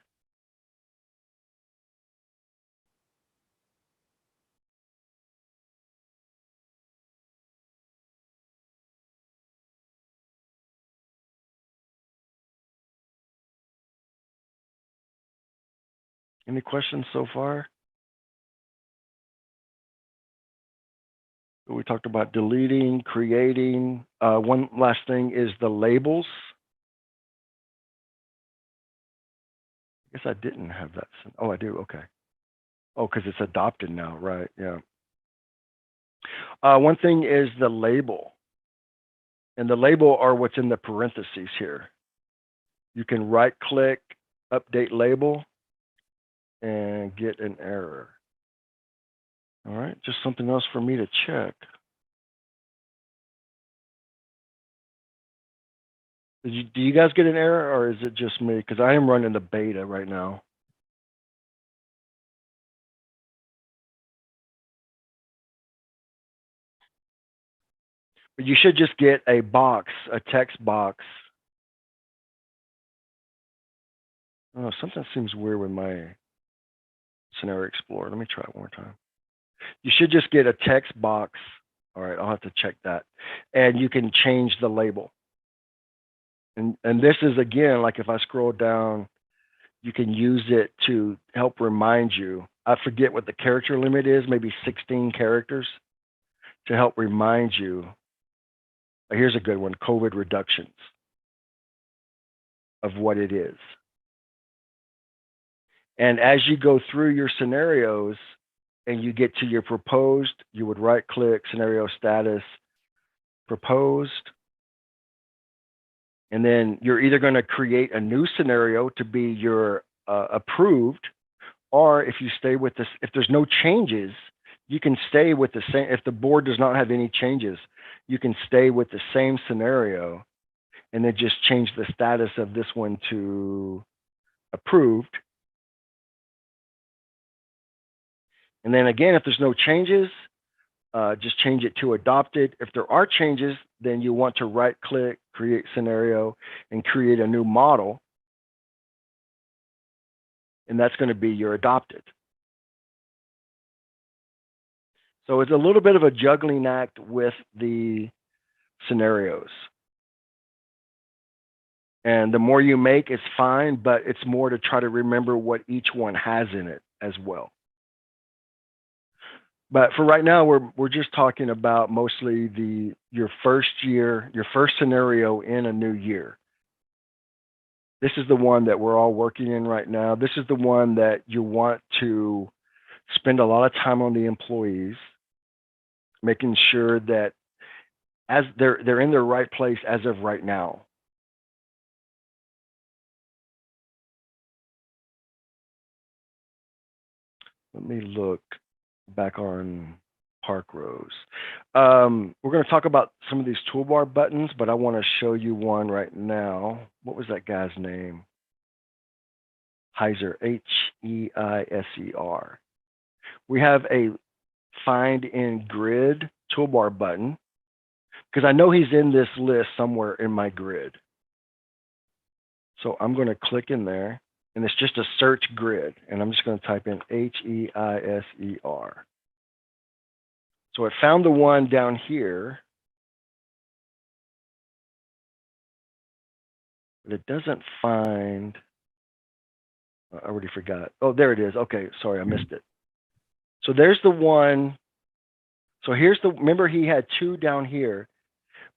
Any questions so far? We talked about deleting, creating. One last thing is the labels. I guess I didn't have that. Oh, I do. Okay. Oh, because it's adopted now, right? Yeah. One thing is the label. And the label are what's in the parentheses here. You can right click, update label, and get an error. All right, just something else for me to check. Do you guys get an error, or is it just me? Because I am running the beta right now. But you should just get a box, a text box. Oh, something seems weird with my Scenario Explorer. Let me try it one more time. You should just get a text box. All right, I'll have to check that. And you can change the label. And this is, again, like if I scroll down, you can use it to help remind you. I forget what the character limit is, maybe 16 characters, to help remind you. Here's a good one, COVID reductions of what it is. And as you go through your scenarios and you get to your proposed, you would right click, scenario status, proposed. And then you're either going to create a new scenario to be your approved, or if you stay with this, if there's no changes, you can stay with the same. If the board does not have any changes, you can stay with the same scenario and then just change the status of this one to approved. And then again, if there's no changes, just change it to adopted. If there are changes, then you want to right click, create scenario, and create a new model. And that's going to be your adopted. So it's a little bit of a juggling act with the scenarios. And the more you make is fine, but it's more to try to remember what each one has in it as well. But for right now, we're just talking about mostly your first year, your first scenario in a new year. This is the one that we're all working in right now. This is the one that you want to spend a lot of time on the employees, making sure that as they're in the right place as of right now. Let me look back on Park Rose. We're going to talk about some of these toolbar buttons, but I want to show you one right now. What was that guy's name? Heiser, Heiser. We have a Find in Grid toolbar button, because I know he's in this list somewhere in my grid. So I'm going to click in there, and it's just a search grid, and I'm just going to type in Heiser. So it found the one down here, but it doesn't find, I already forgot. Oh, there it is. Okay, sorry, I missed it. So there's the one. So here's the, remember he had two down here,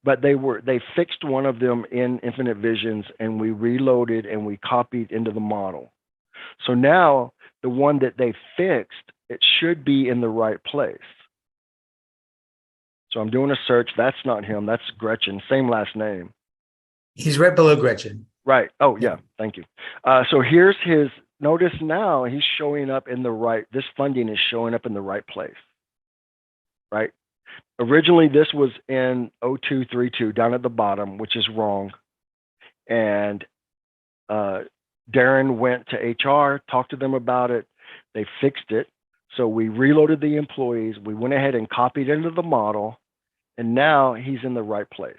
but they fixed one of them in Infinite Visions, and we reloaded and we copied into the model. So now the one that they fixed, it should be in the right place. So I'm doing a search. That's not him. That's Gretchen. Same last name. He's right below Gretchen. Right. Oh, yeah. Thank you. So here's his. Notice now he's showing up in the right. This funding is showing up in the right place. Right. Originally, this was in 0232 down at the bottom, which is wrong. And Darren went to HR, talked to them about it. They fixed it. So we reloaded the employees. We went ahead and copied into the model, and now he's in the right place.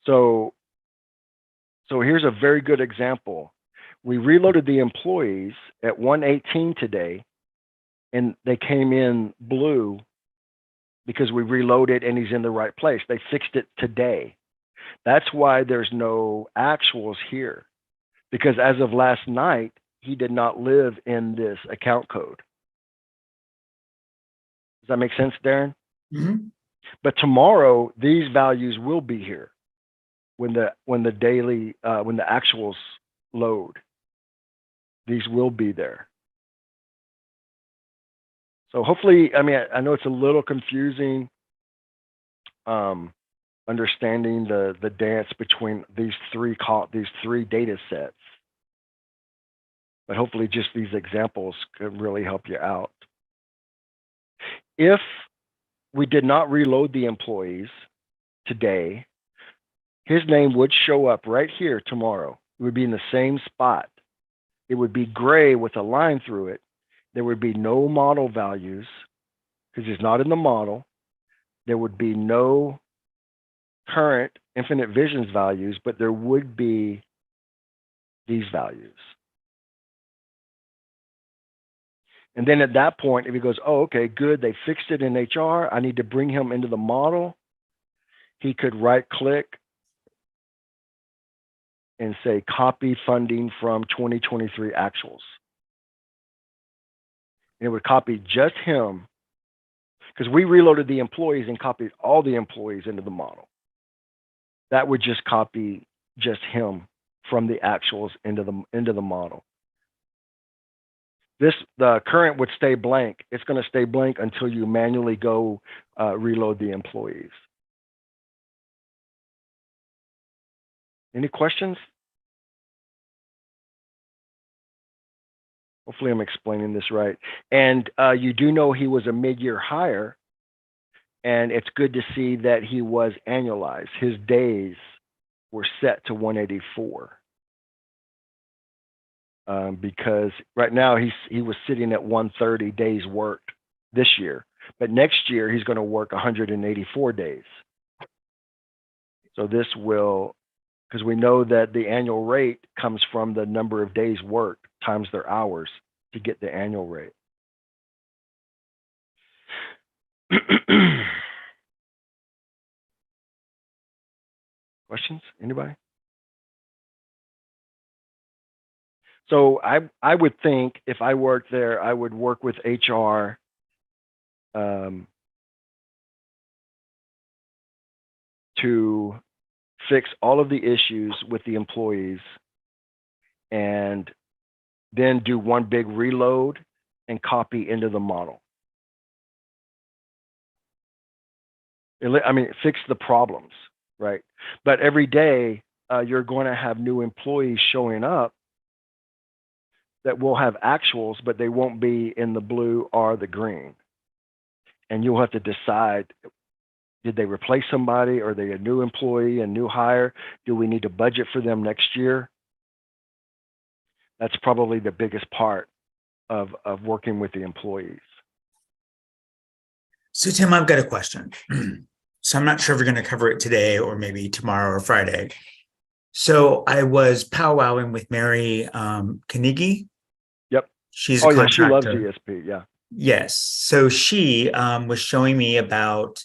So here's a very good example. We reloaded the employees at 118 today, and they came in blue because we reloaded and he's in the right place. They fixed it today. That's why there's no actuals here, because as of last night, he did not live in this account code. Does that make sense, Darren? Mhm. But tomorrow, these values will be here when the actuals load. These will be there. So hopefully, I mean, I know it's a little confusing, understanding the dance between these three data sets, but hopefully just these examples could really help you out. If we did not reload the employees today, his name would show up right here tomorrow. It would be in the same spot. It would be gray with a line through it. There would be no model values because he's not in the model. There would be no current infinite visions values, but there would be these values. And then at that point, if he goes, oh, okay, good, they fixed it in HR, I need to bring him into the model, he could right click and say copy funding from 2023 actuals. And it would copy just him, because we reloaded the employees and copied all the employees into the model. That would just copy just him from the actuals into the model. The current would stay blank. It's going to stay blank until you manually go reload the employees. Any questions? Hopefully I'm explaining this right. And you do know he was a mid-year hire, and it's good to see that he was annualized. His days were set to 184. Because right now he was sitting at 130 days worked this year, but next year he's going to work 184 days. So this will, because we know that the annual rate comes from the number of days worked times their hours to get the annual rate. Questions? Anybody? So I would think if I worked there, I would work with HR to fix all of the issues with the employees and then do one big reload and copy into the model. I mean, fix the problems, right? But every day you're going to have new employees showing up that will have actuals, but they won't be in the blue or the green. And you'll have to decide, did they replace somebody? Are they a new employee, a new hire? Do we need to budget for them next year? That's probably the biggest part of working with the employees. So Tim, I've got a question. So I'm not sure if we're going to cover it today or maybe tomorrow or Friday. So I was powwowing with Mary Kanigi. Yep. She's a yeah, contractor. she loves ESP. Yeah. Yes. So she was showing me about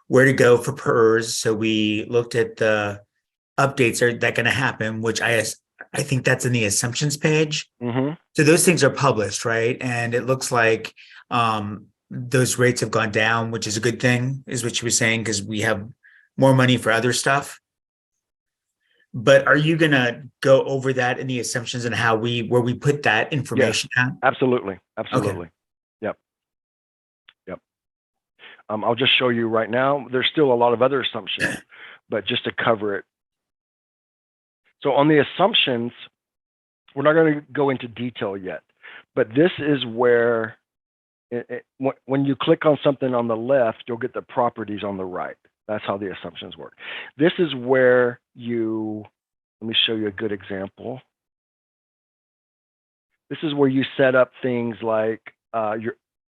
where to go for PERS. So we looked at the updates are that going to happen, which I think that's in the assumptions page. Mm-hmm. So those things are published, right? And it looks like those rates have gone down, which is a good thing, is what she was saying, because we have more money for other stuff. But are you going to go over that in the assumptions and where we put that information at? Absolutely. Okay. Yep. I'll just show you right now. There's still a lot of other assumptions, but just to cover it. So on the assumptions, we're not going to go into detail yet, but this is where when you click on something on the left, you'll get the properties on the right. That's how the assumptions work. This is where let me show you a good example. This is where you set up things like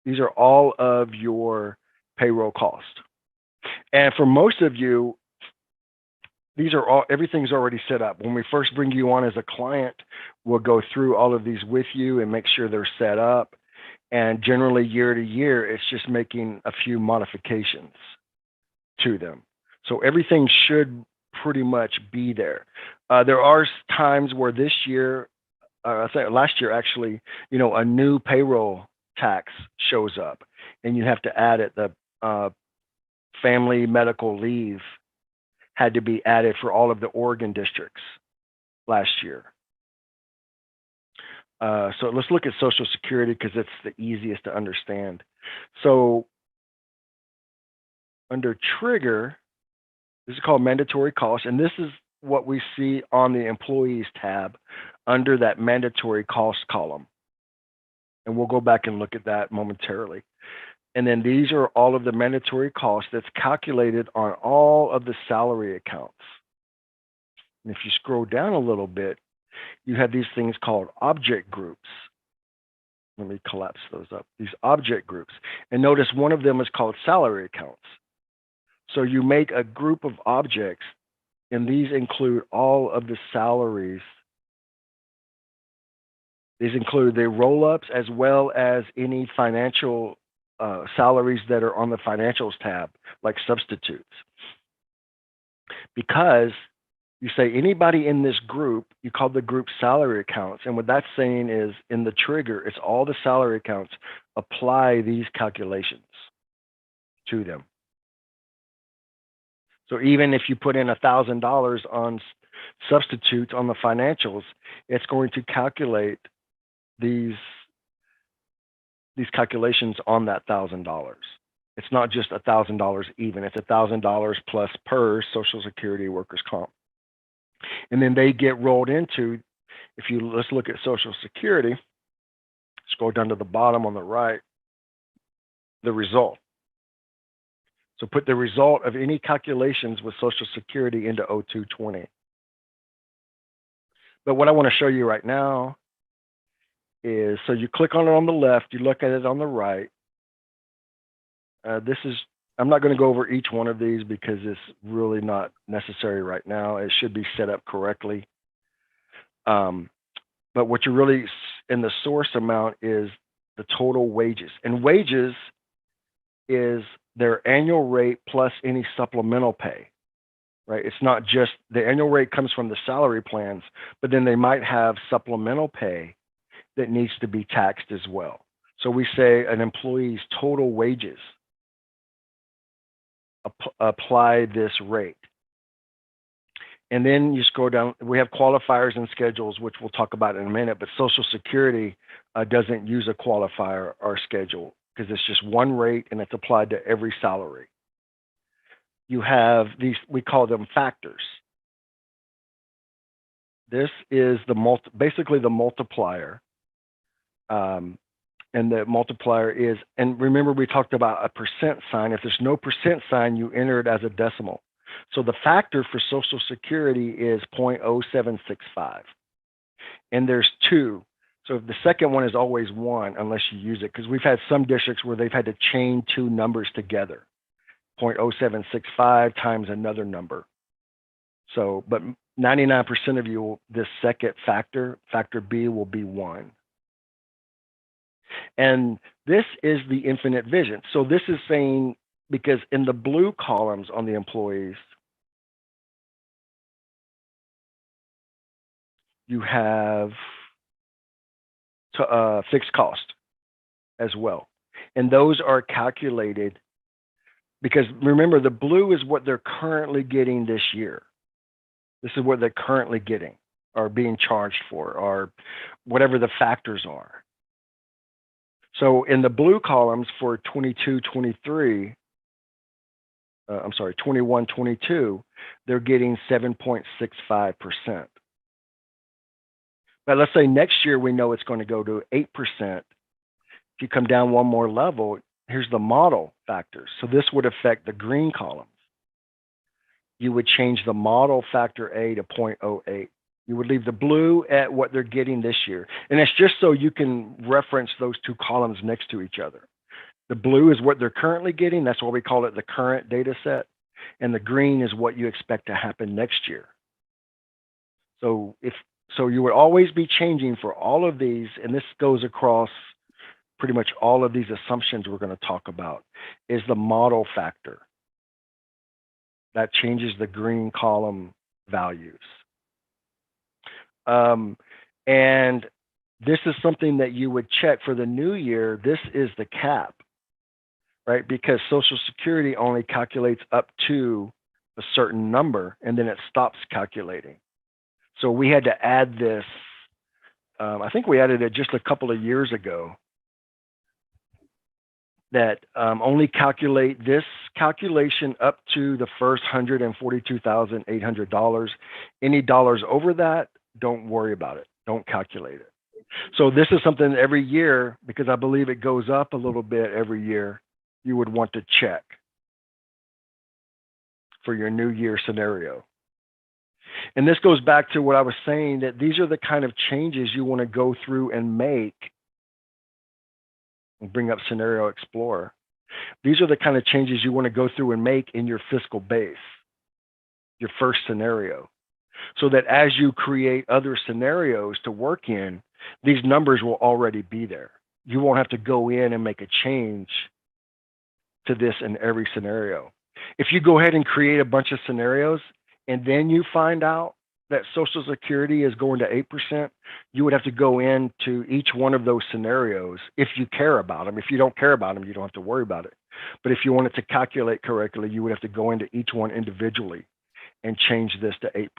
these are all of your payroll cost. And for most of you, everything's already set up. When we first bring you on as a client, we'll go through all of these with you and make sure they're set up. And generally year to year, it's just making a few modifications to them. So everything should pretty much be there. There are times where this year, I think last year actually, a new payroll tax shows up, and you have to add it. The family medical leave had to be added for all of the Oregon districts last year. So let's look at Social Security because it's the easiest to understand. So under trigger, this is called mandatory costs, and this is what we see on the employees tab under that mandatory cost column. And we'll go back and look at that momentarily. And then these are all of the mandatory costs that's calculated on all of the salary accounts. And if you scroll down a little bit, you have these things called object groups. Let me collapse those up. These object groups. And notice one of them is called salary accounts. So you make a group of objects, and these include all of the salaries. These include the roll-ups as well as any financial salaries that are on the financials tab, like substitutes. Because you say anybody in this group, you call the group salary accounts. And what that's saying is in the trigger, it's all the salary accounts, apply these calculations to them. So even if you put in $1,000 on substitutes on the financials, it's going to calculate these calculations on that $1,000. It's not just $1,000 even, it's $1,000 plus per Social Security workers' comp. And then they get rolled into, let's look at Social Security, scroll down to the bottom on the right, the result. So put the result of any calculations with Social Security into 0220. But what I want to show you right now is, so you click on it on the left, you look at it on the right. I'm not going to go over each one of these because it's really not necessary right now. It should be set up correctly. But what you're really in the source amount is the total wages. And wages is their annual rate plus any supplemental pay, right? It's not just the annual rate comes from the salary plans, but then they might have supplemental pay that needs to be taxed as well. So we say an employee's total wages, apply this rate. And then you scroll down, we have qualifiers and schedules, which we'll talk about in a minute, but Social Security doesn't use a qualifier or schedule because it's just one rate and it's applied to every salary. You have these, we call them factors. This is basically the multiplier. And the multiplier is, and remember we talked about a percent sign. If there's no percent sign, you enter it as a decimal. So the factor for Social Security is 0.0765. And there's two. So the second one is always one unless you use it, because we've had some districts where they've had to chain two numbers together, 0.0765 times another number. So, but 99% of you, this second factor, factor B, will be 1. And this is the infinite vision. So this is saying, because in the blue columns on the employees, you have fixed cost as well. And those are calculated because remember, the blue is what they're currently getting this year. This is what they're currently getting or being charged for or whatever the factors are. So in the blue columns for 21-22, they're getting 7.65%. But let's say next year we know it's going to go to 8%. If you come down one more level, here's the model factors. So this would affect the green columns. You would change the model factor A to 0.08. You would leave the blue at what they're getting this year. And it's just so you can reference those two columns next to each other. The blue is what they're currently getting. That's why we call it the current data set. And the green is what you expect to happen next year. So you would always be changing for all of these, and this goes across pretty much all of these assumptions we're going to talk about, is the model factor. That changes the green column values. And this is something that you would check for the new year. This is the cap, right? Because Social Security only calculates up to a certain number and then it stops calculating. So we had to add this. I think we added it just a couple of years ago, that only calculate this calculation up to the first $142,800. Any dollars over that, don't worry about it. Don't calculate it. So this is something every year, because I believe it goes up a little bit every year, you would want to check for your new year scenario. And this goes back to what I was saying, that these are the kind of changes you want to go through and make. And bring up Scenario Explorer. These are the kind of changes you want to go through and make in your fiscal base, your first scenario, so that as you create other scenarios to work in, these numbers will already be there. You won't have to go in and make a change to this in every scenario. If you go ahead and create a bunch of scenarios and then you find out that Social Security is going to 8%, you would have to go into each one of those scenarios if you care about them. If you don't care about them, you don't have to worry about it. But if you want it to calculate correctly, you would have to go into each one individually and change this to 8%.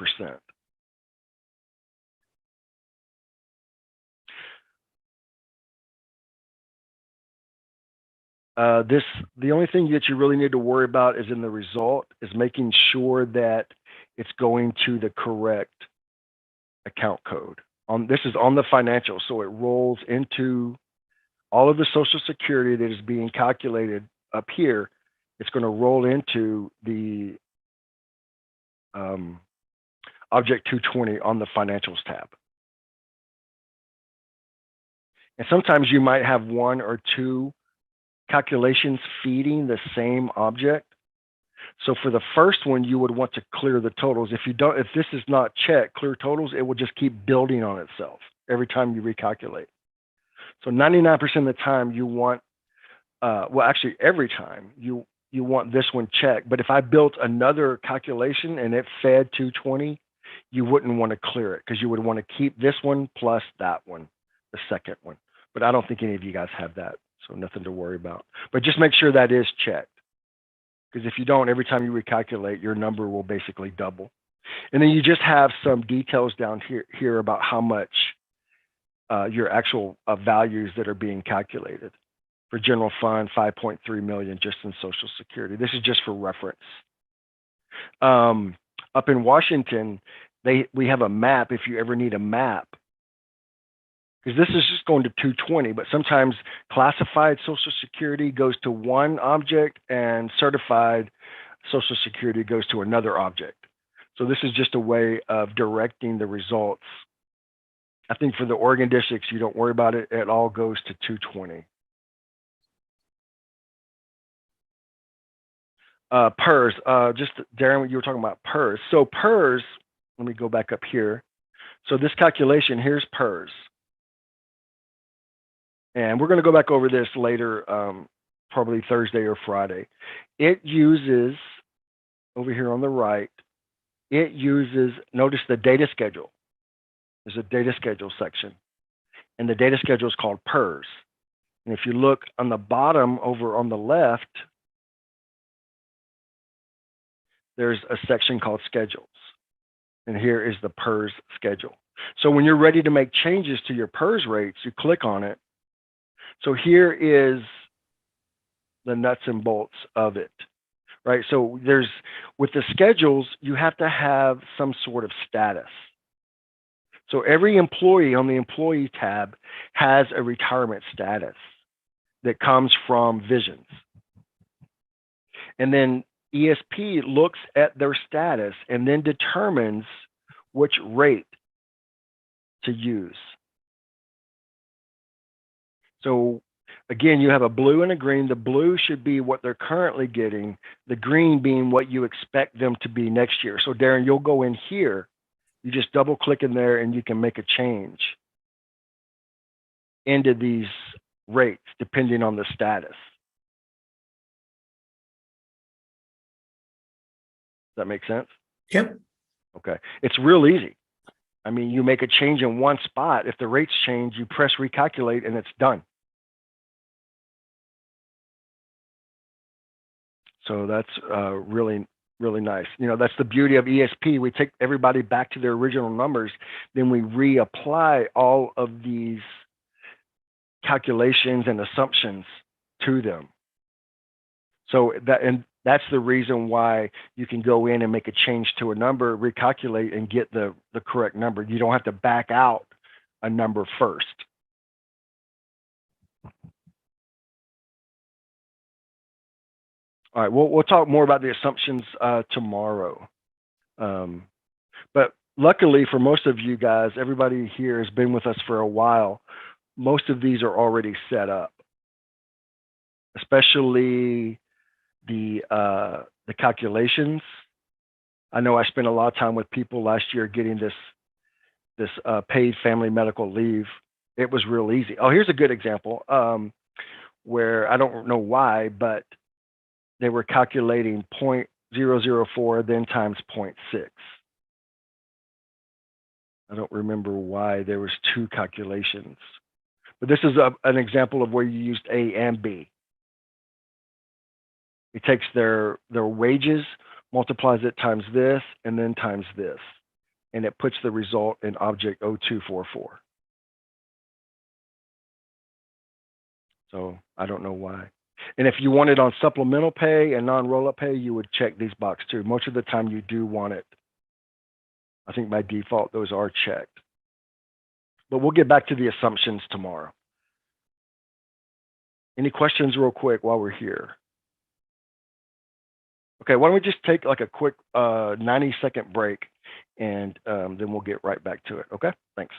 The only thing that you really need to worry about is in the result is making sure that it's going to the correct account code. This is on the financial, so it rolls into all of the Social Security that is being calculated up here. It's going to roll into the Object 220 on the Financials tab. And sometimes you might have one or two calculations feeding the same object. So for the first one, you would want to clear the totals. If this is not checked, clear totals, it will just keep building on itself every time you recalculate. So 99% of the time you want, well, actually every time you want this one checked. But if I built another calculation and it fed 220, you wouldn't want to clear it because you would want to keep this one plus that one, the second one. But I don't think any of you guys have that, so nothing to worry about. But just make sure that is checked. Because if you don't, every time you recalculate, your number will basically double. And then you just have some details down here about how much your actual values that are being calculated. For general fund, 5.3 million just in Social Security. This is just for reference. Up in Washington, we have a map if you ever need a map. Because this is just going to 220, but sometimes classified Social Security goes to one object and certified Social Security goes to another object. So this is just a way of directing the results. I think for the Oregon districts, you don't worry about it. It all goes to 220. PERS, just Darren, you were talking about PERS. So PERS, let me go back up here. So this calculation, here's PERS. And we're going to go back over this later, probably Thursday or Friday. It uses, over here on the right, it uses, notice the data schedule. There's a data schedule section. And the data schedule is called PERS. And if you look on the bottom over on the left, there's a section called Schedules. And here is the PERS schedule. So when you're ready to make changes to your PERS rates, you click on it. So here is the nuts and bolts of it, right? So with the schedules, you have to have some sort of status. So every employee on the employee tab has a retirement status that comes from Visions. And then ESP looks at their status and then determines which rate to use. So again, you have a blue and a green. The blue should be what they're currently getting, the green being what you expect them to be next year. So Darren, you'll go in here, you just double click in there and you can make a change into these rates depending on the status. that make sense? Yep. Okay. It's real easy. I mean, you make a change in one spot. If the rates change, you press recalculate and it's done. So that's really, really nice. You know, that's the beauty of ESP. We take everybody back to their original numbers, then we reapply all of these calculations and assumptions to them. So that's the reason why you can go in and make a change to a number, recalculate, and get the correct number. You don't have to back out a number first. All right, we'll talk more about the assumptions tomorrow. But luckily for most of you guys, everybody here has been with us for a while. Most of these are already set up, especially the calculations. I know I spent a lot of time with people last year getting this paid family medical leave. It was real easy. Oh, here's a good example where I don't know why, but they were calculating 0.004 then times 0.6. I don't remember why there was two calculations, but this is an example of where you used A and B. It takes their wages, multiplies it times this, and then times this, and it puts the result in object 0244. So I don't know why. And if you want it on supplemental pay and non-roll-up pay, you would check these boxes too. Most of the time you do want it. I think by default, those are checked. But we'll get back to the assumptions tomorrow. Any questions real quick while we're here? Okay, why don't we just take like a quick 90-second break, and then we'll get right back to it, okay? Thanks.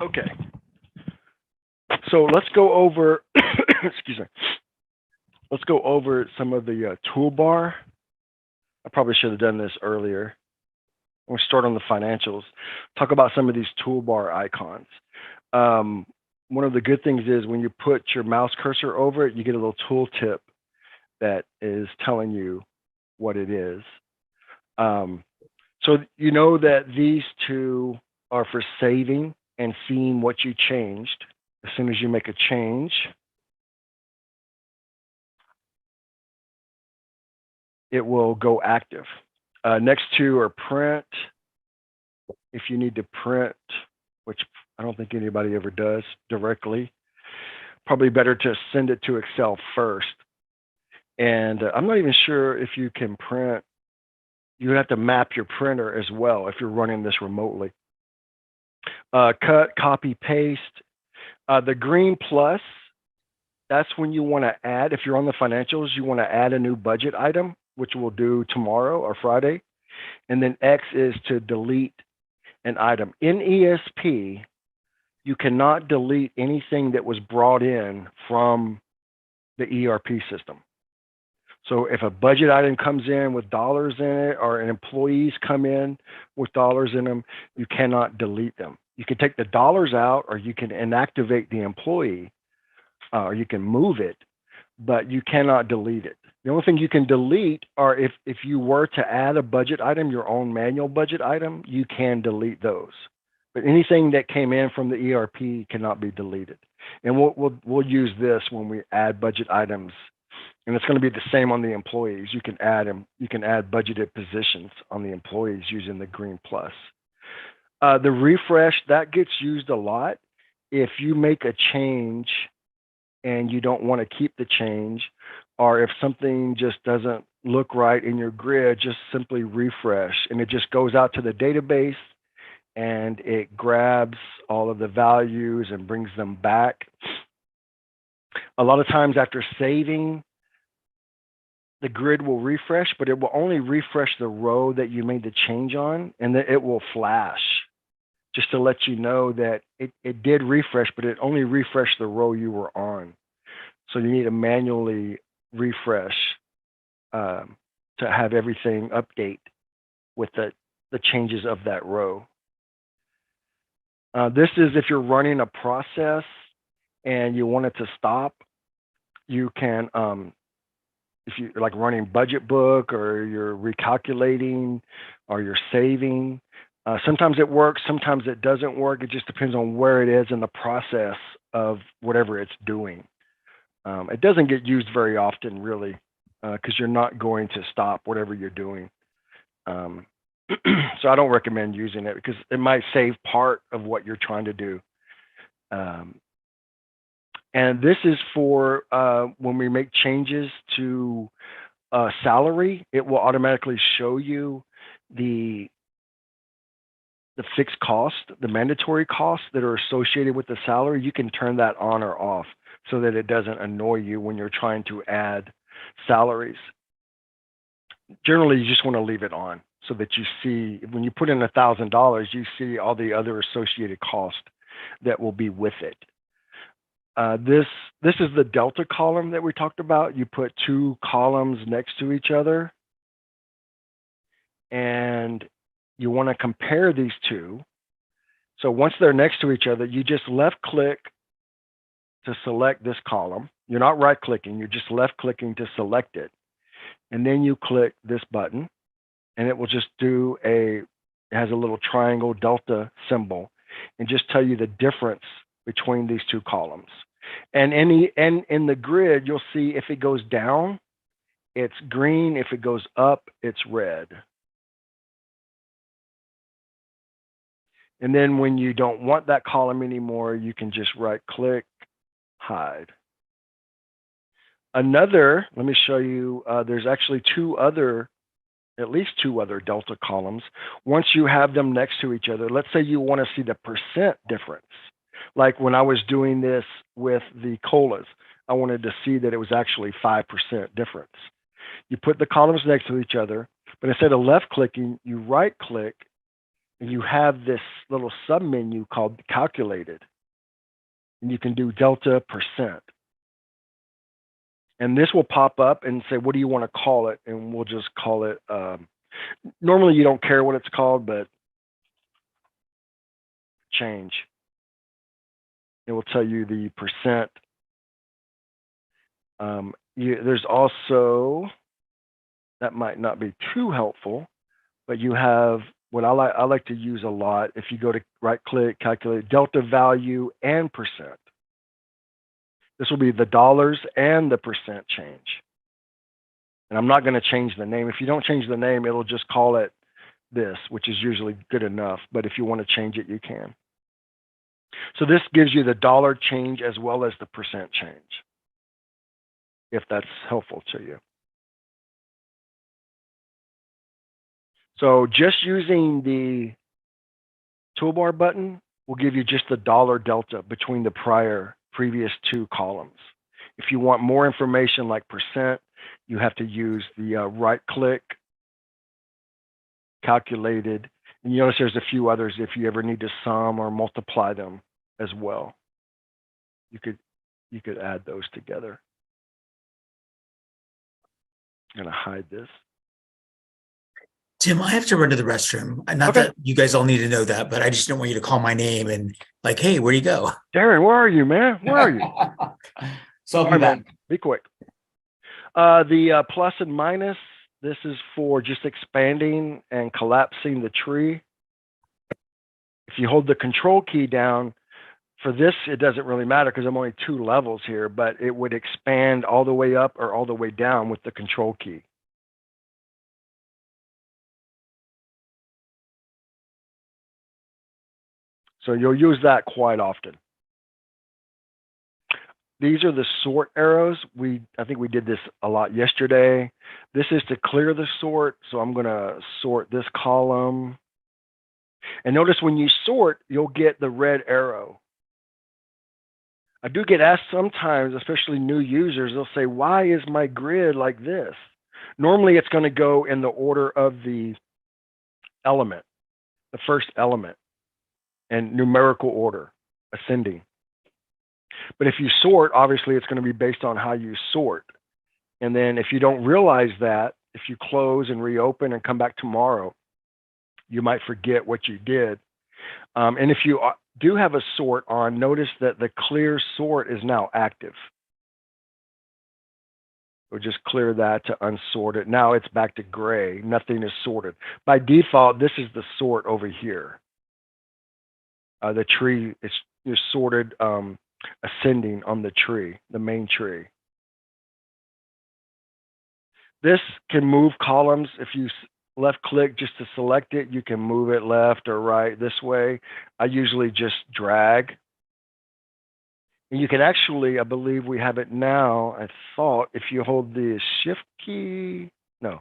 Okay. So let's go over, excuse me. Let's go over some of the toolbar. I probably should have done this earlier. We'll start on the financials. Talk about some of these toolbar icons. One of the good things is when you put your mouse cursor over it, you get a little tooltip that is telling you what it is. So you know that these two are for saving and seeing what you changed. As soon as you make a change, it will go active. Next two are print. If you need to print, which I don't think anybody ever does directly, probably better to send it to Excel first. And I'm not even sure if you can print. You have to map your printer as well if you're running this remotely. Cut, copy, paste. The green plus, that's when you want to add, if you're on the financials, you want to add a new budget item, which we'll do tomorrow or Friday. And then X is to delete an item. In ESP, you cannot delete anything that was brought in from the ERP system. So if a budget item comes in with dollars in it, or an employees come in with dollars in them, you cannot delete them. You can take the dollars out, or you can inactivate the employee, or you can move it, but you cannot delete it. The only thing you can delete are if you were to add a budget item, your own manual budget item, you can delete those. But anything that came in from the ERP cannot be deleted. And we'll use this when we add budget items, and it's going to be the same on the employees. You can add them. You can add budgeted positions on the employees using the green plus. The refresh, that gets used a lot. If you make a change and you don't want to keep the change, or if something just doesn't look right in your grid, just simply refresh, and it just goes out to the database and it grabs all of the values and brings them back. A lot of times after saving, the grid will refresh, but it will only refresh the row that you made the change on, and then it will flash just to let you know that it did refresh, but it only refreshed the row you were on. So you need to manually refresh to have everything update with the changes of that row. This is if you're running a process and you want it to stop, you can, if you're like running budget book, or you're recalculating, or you're saving, sometimes it works, sometimes it doesn't work. It just depends on where it is in the process of whatever it's doing. It doesn't get used very often, really, because you're not going to stop whatever you're doing. So I don't recommend using it because it might save part of what you're trying to do. And this is for when we make changes to salary, it will automatically show you the fixed cost, the mandatory costs that are associated with the salary. You can turn that on or off so that it doesn't annoy you when you're trying to add salaries. Generally, you just want to leave it on so that you see, when you put in $1,000, you see all the other associated costs that will be with it. This is the delta column that we talked about. You put two columns next to each other, and you want to compare these two. So once they're next to each other, you just left click to select this column. You're not right clicking, you're just left clicking to select it. And then you click this button, and it will just do it has a little triangle delta symbol, and just tell you the difference between these two columns. And in the grid, you'll see if it goes down, it's green. If it goes up, it's red. And then when you don't want that column anymore, you can just right click, hide. Let me show you, there's actually at least two other delta columns. Once you have them next to each other, let's say you want to see the percent difference. Like when I was doing this with the COLAs, I wanted to see that it was actually 5% difference. You put the columns next to each other, but instead of left clicking, you right click, and you have this little sub menu called calculated. And you can do delta percent. And this will pop up and say, what do you want to call it? And we'll just call it, normally you don't care what it's called, but change. It will tell you the percent. There's also, that might not be too helpful, but you have what I like to use a lot. If you go to right click, calculate delta value and percent. This will be the dollars and the percent change. And I'm not going to change the name. If you don't change the name, it'll just call it this, which is usually good enough. But if you want to change it, you can. So this gives you the dollar change as well as the percent change, if that's helpful to you. So just using the toolbar button will give you just the dollar delta between the previous two columns. If you want more information like percent, you have to use the right click, calculated, and you notice there's a few others if you ever need to sum or multiply them. as well. You could add those together. I'm gonna hide this. Tim, I have to run to the restroom. Not Okay. that you guys all need to know that, but I just don't want you to call my name and like, hey, where'd you go? Darren, where are you, man? Where are you? So I'll All be right, back. man. Be quick. The plus and minus, this is for just expanding and collapsing the tree. If you hold the control key down, for this, it doesn't really matter because I'm only 2 levels here, but it would expand all the way up or all the way down with the control key. So you'll use that quite often. These are the sort arrows. I think we did this a lot yesterday. This is to clear the sort. So I'm going to sort this column. And notice when you sort, you'll get the red arrow. I do get asked sometimes, especially new users, they'll say, why is my grid like this? Normally it's going to go in the order of the element, the first element, and numerical order, ascending. But if you sort, obviously it's going to be based on how you sort. And then if you don't realize that, if you close and reopen and come back tomorrow, you might forget what you did. And if you do have a sort on, notice that the clear sort is now active. We'll just clear that to unsort it. Now it's back to gray. Nothing is sorted. By default, this is the sort over here. The tree is sorted ascending on the tree, the main tree. This can move columns. If you left click just to select it, you can move it left or right this way. I usually just drag. And you can actually, I believe we have it now, I thought, if you hold the shift key, no.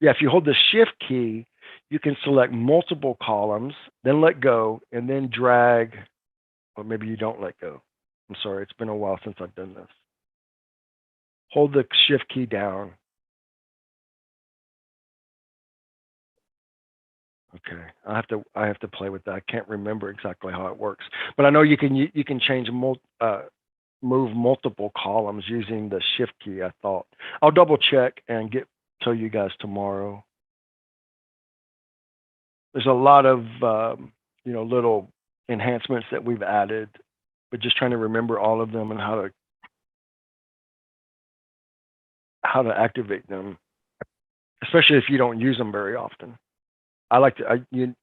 Yeah, if you hold the shift key, you can select multiple columns, then let go, and then drag, or maybe you don't let go. I'm sorry, it's been a while since I've done this. Hold the shift key down. Okay, I have to play with that. I can't remember exactly how it works, but I know you can change move multiple columns using the shift key. I thought I'll double check and tell you guys tomorrow. There's a lot of little enhancements that we've added, but just trying to remember all of them and how to activate them, especially if you don't use them very often.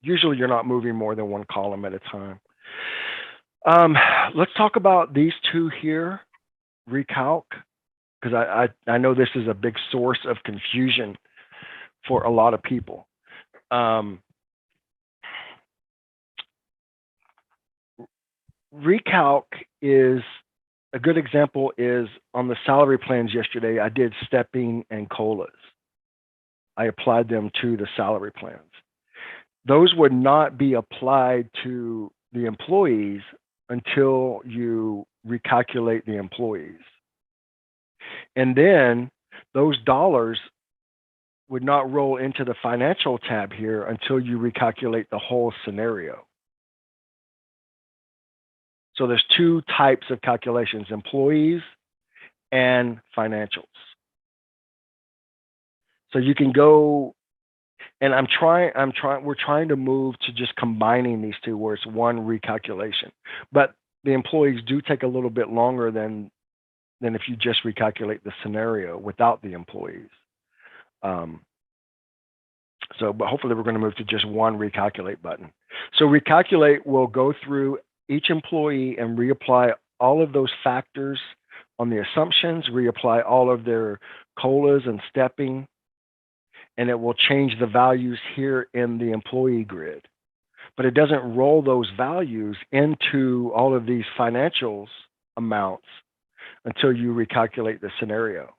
Usually you're not moving more than one column at a time. Let's talk about these two here, recalc, because I know this is a big source of confusion for a lot of people. Recalc is a good example is on the salary plans yesterday, I did stepping and COLAs. I applied them to the salary plans. Those would not be applied to the employees until you recalculate the employees. And then those dollars would not roll into the financial tab here until you recalculate the whole scenario. So there's 2 types of calculations, employees and financials. So you can go, and we're trying to move to just combining these 2 where it's one recalculation. But the employees do take a little bit longer than if you just recalculate the scenario without the employees. But hopefully we're going to move to just one recalculate button. So recalculate will go through each employee and reapply all of those factors on the assumptions, reapply all of their COLAs and stepping, and it will change the values here in the employee grid. But it doesn't roll those values into all of these financials amounts until you recalculate the scenario.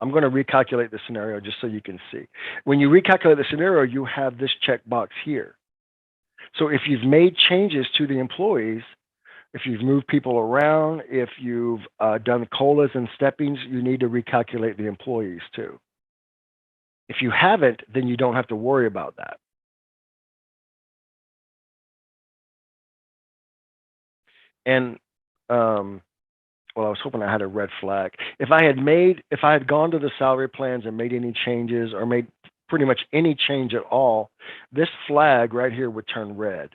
I'm going to recalculate the scenario just so you can see. When you recalculate the scenario, you have this checkbox here. So if you've made changes to the employees, if you've moved people around, if you've done COLAs and steppings, you need to recalculate the employees too. If you haven't, then you don't have to worry about that. And well, I was hoping I had a red flag. If I had gone to the salary plans and made any changes or made pretty much any change at all, this flag right here would turn red.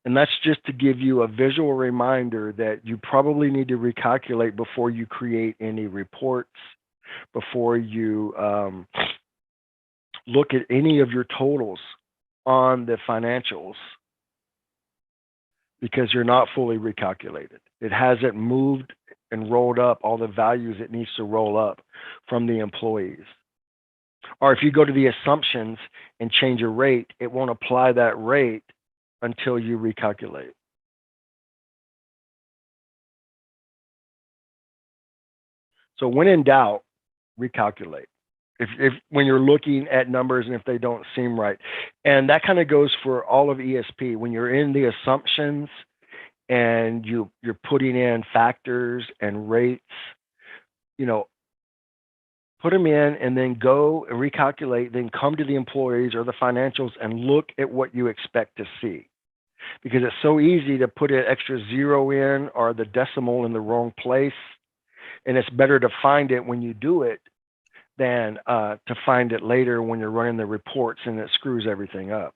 And that's just to give you a visual reminder that you probably need to recalculate before you create any reports, before you look at any of your totals on the financials, because you're not fully recalculated. It hasn't moved and rolled up all the values it needs to roll up from the employees. Or if you go to the assumptions and change a rate, it won't apply that rate until you recalculate. So when in doubt, recalculate. If when you're looking at numbers and if they don't seem right. And that kind of goes for all of ESP. When you're in the assumptions and you're putting in factors and rates, put them in and then go and recalculate, then come to the employees or the financials and look at what you expect to see. Because it's so easy to put an extra zero in or the decimal in the wrong place. And it's better to find it when you do it than to find it later when you're running the reports and it screws everything up.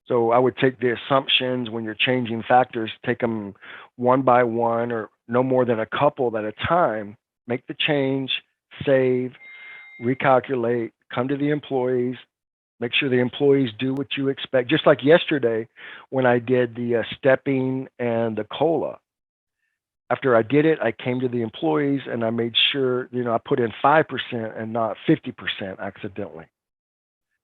So I would take the assumptions when you're changing factors, take them one by one or no more than a couple at a time, make the change, save, recalculate, come to the employees, make sure the employees do what you expect. Just like yesterday when I did the stepping and the COLA. After I did it, I came to the employees and I made sure, I put in 5% and not 50% accidentally.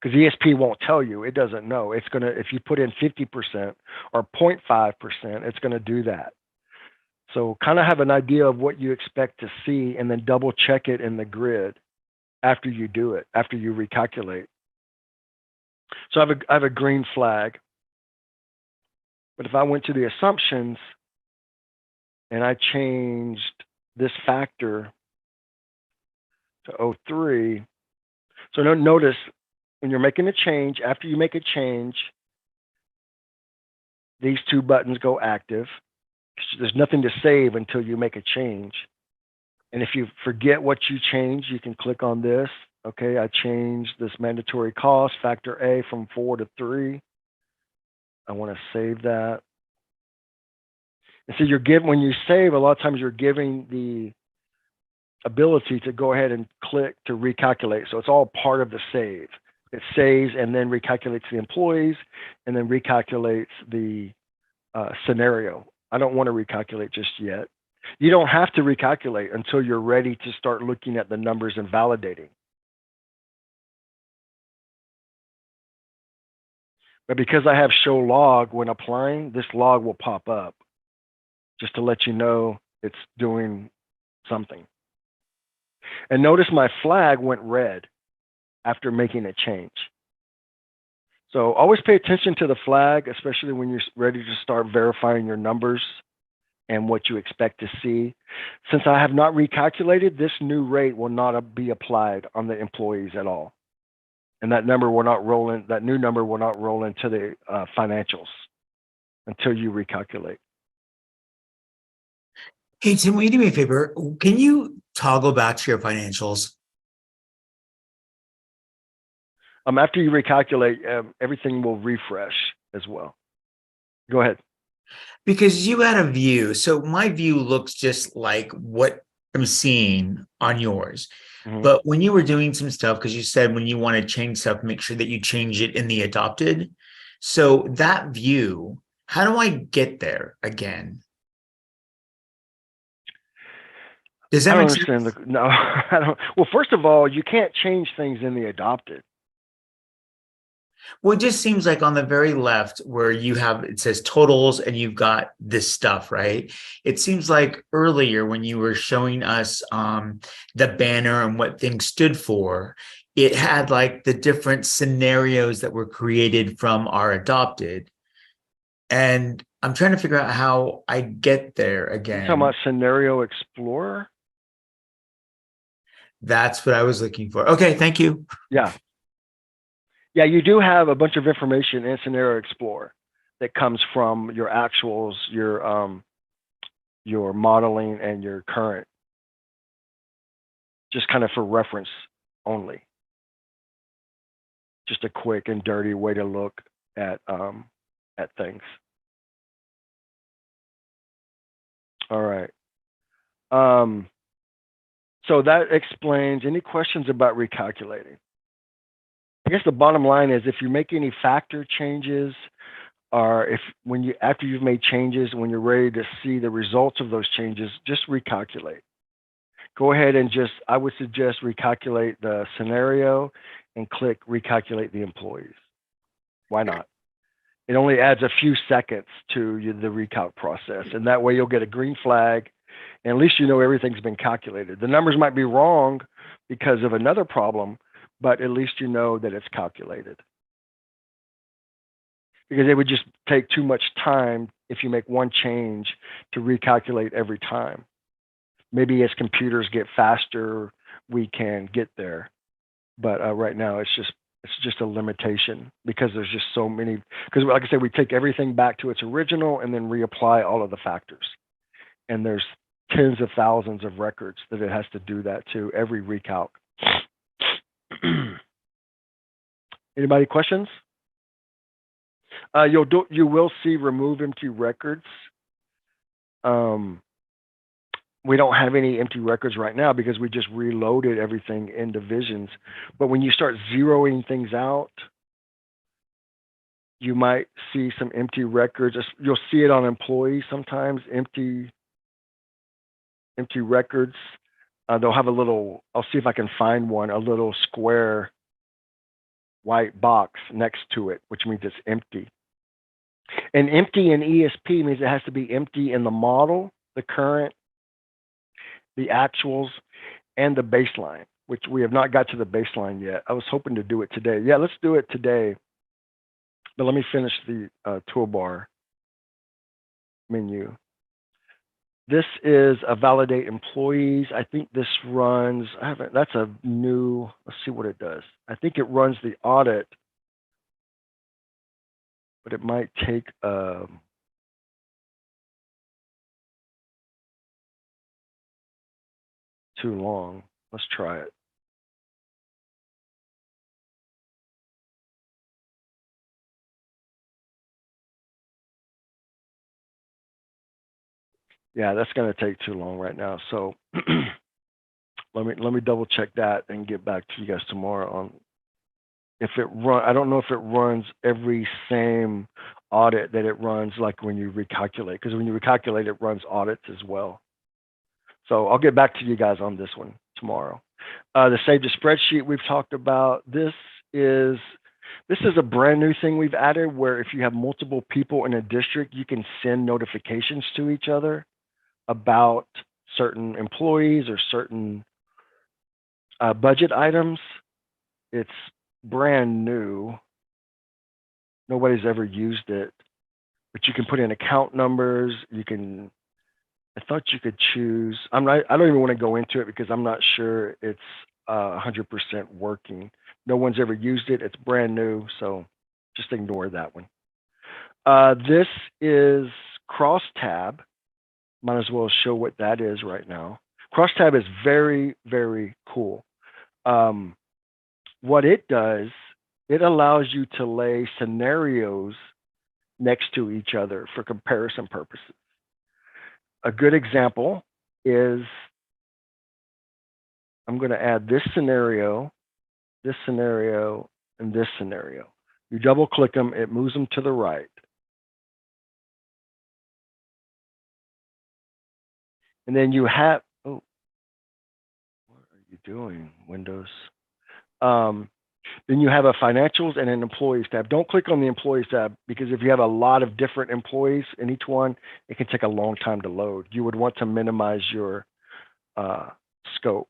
Because ESP won't tell you, it doesn't know. It's going to, if you put in 50% or 0.5%, it's going to do that. So kind of have an idea of what you expect to see and then double check it in the grid after you do it, after you recalculate. So I have a green flag. But if I went to the assumptions and I changed this factor to 03, so notice when you're making a change, after you make a change, these two buttons go active. There's nothing to save until you make a change. And if you forget what you changed, you can click on this. Okay, I changed this mandatory cost, factor A, from 4 to 3. I want to save that. And so when you save, a lot of times you're giving the ability to go ahead and click to recalculate. So it's all part of the save. It saves and then recalculates the employees and then recalculates the scenario. I don't want to recalculate just yet. You don't have to recalculate until you're ready to start looking at the numbers and validating. But because I have show log when applying, this log will pop up just to let you know it's doing something. And notice my flag went red after making a change. So always pay attention to the flag, especially when you're ready to start verifying your numbers and what you expect to see. Since I have not recalculated, this new rate will not be applied on the employees at all. And that number will not roll in, that new number will not roll into the financials until you recalculate. Hey, Tim, will you do me a favor? Can you toggle back to your financials? After you recalculate, everything will refresh as well. Go ahead. Because you had a view. So my view looks just like what I'm seeing on yours. Mm-hmm. But when you were doing some stuff, because you said when you want to change stuff, make sure that you change it in the adopted. So that view, how do I get there again? Does that I don't make understand sense? no, I don't. Well, first of all, you can't change things in the adopted. Well, it just seems like on the very left where you have, it says totals and you've got this stuff, right? It seems like earlier when you were showing us the banner and what things stood for, it had like the different scenarios that were created from our adopted. And I'm trying to figure out how I get there You're again. talking about Scenario Explorer? That's what I was looking for. Okay, thank you. Yeah. Yeah, you do have a bunch of information in Scenario Explorer that comes from your actuals, your modeling, and your current, just kind of for reference only. Just a quick and dirty way to look at things. All right. So that explains. Any questions about recalculating? I guess the bottom line is if you make any factor changes, or after you've made changes, when you're ready to see the results of those changes, just recalculate. Go ahead and I would suggest recalculate the scenario and click recalculate the employees. Why not? It only adds a few seconds to the recalc process, and that way you'll get a green flag, and at least you know everything's been calculated. The numbers might be wrong because of another problem, but at least you know that it's calculated. Because it would just take too much time if you make one change to recalculate every time. Maybe as computers get faster, we can get there. But right now, it's just a limitation because there's just so many. Because like I said, we take everything back to its original and then reapply all of the factors. And there's tens of thousands of records that it has to do that to every recalc. Anybody questions? You will see remove empty records. We don't have any empty records right now because we just reloaded everything in divisions. But when you start zeroing things out, you might see some empty records. You'll see it on employees sometimes, empty records. They'll have a little, I'll see if I can find one, a little square white box next to it, which means it's empty. And empty in ESP means it has to be empty in the model, the current, the actuals, and the baseline, which we have not got to the baseline yet. I was hoping to do it today. Yeah, let's do it today. But let me finish the toolbar menu. This is a validate employees. I think this runs, that's a new, let's see what it does. I think it runs the audit, but it might take too long. Let's try it. Yeah, that's going to take too long right now. So let me double check that and get back to you guys tomorrow on if it run. I don't know if it runs every same audit that it runs like when you recalculate, because when you recalculate, it runs audits as well. So I'll get back to you guys on this one tomorrow. The save to spreadsheet we've talked about. This is a brand new thing we've added where if you have multiple people in a district, you can send notifications to each other about certain employees or certain budget items. It's brand new. Nobody's ever used it, but you can put in account numbers. I thought you could choose. I don't even want to go into it because I'm not sure it's 100% working. No one's ever used it. It's brand new, so just ignore that one. This is crosstab. Might as well show what that is right now. Crosstab is very, very cool. What it does, it allows you to lay scenarios next to each other for comparison purposes. A good example is, I'm going to add this scenario, and this scenario. You double click them, it moves them to the right. And then you have, oh, what are you doing, Windows? Then you have a financials and an employees tab. Don't click on the employees tab because if you have a lot of different employees in each one, it can take a long time to load. You would want to minimize your scope.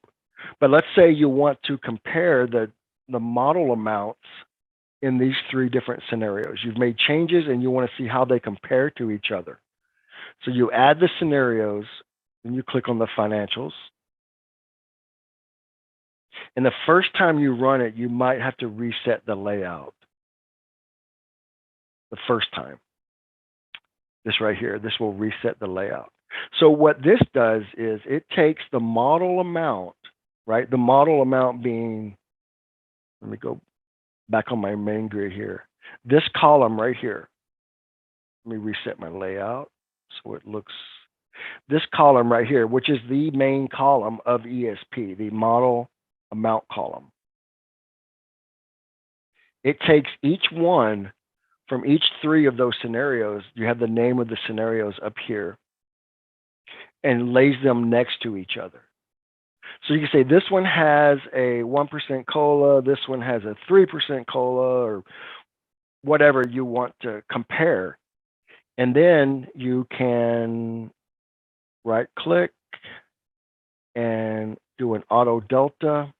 But let's say you want to compare the model amounts in these three different scenarios. You've made changes and you want to see how they compare to each other. So you add the scenarios, and you click on the financials. And the first time you run it, you might have to reset the layout. The first time. This right here, this will reset the layout. So what this does is it takes the model amount, right? The model amount being, let me go back on my main grid here. This column right here, let me reset my layout so it looks, this column right here, which is the main column of ESP, the model amount column. It takes each one from each three of those scenarios, you have the name of the scenarios up here, and lays them next to each other. So you can say this one has a 1% COLA, this one has a 3% COLA, or whatever you want to compare. And then you can right click and do an auto delta.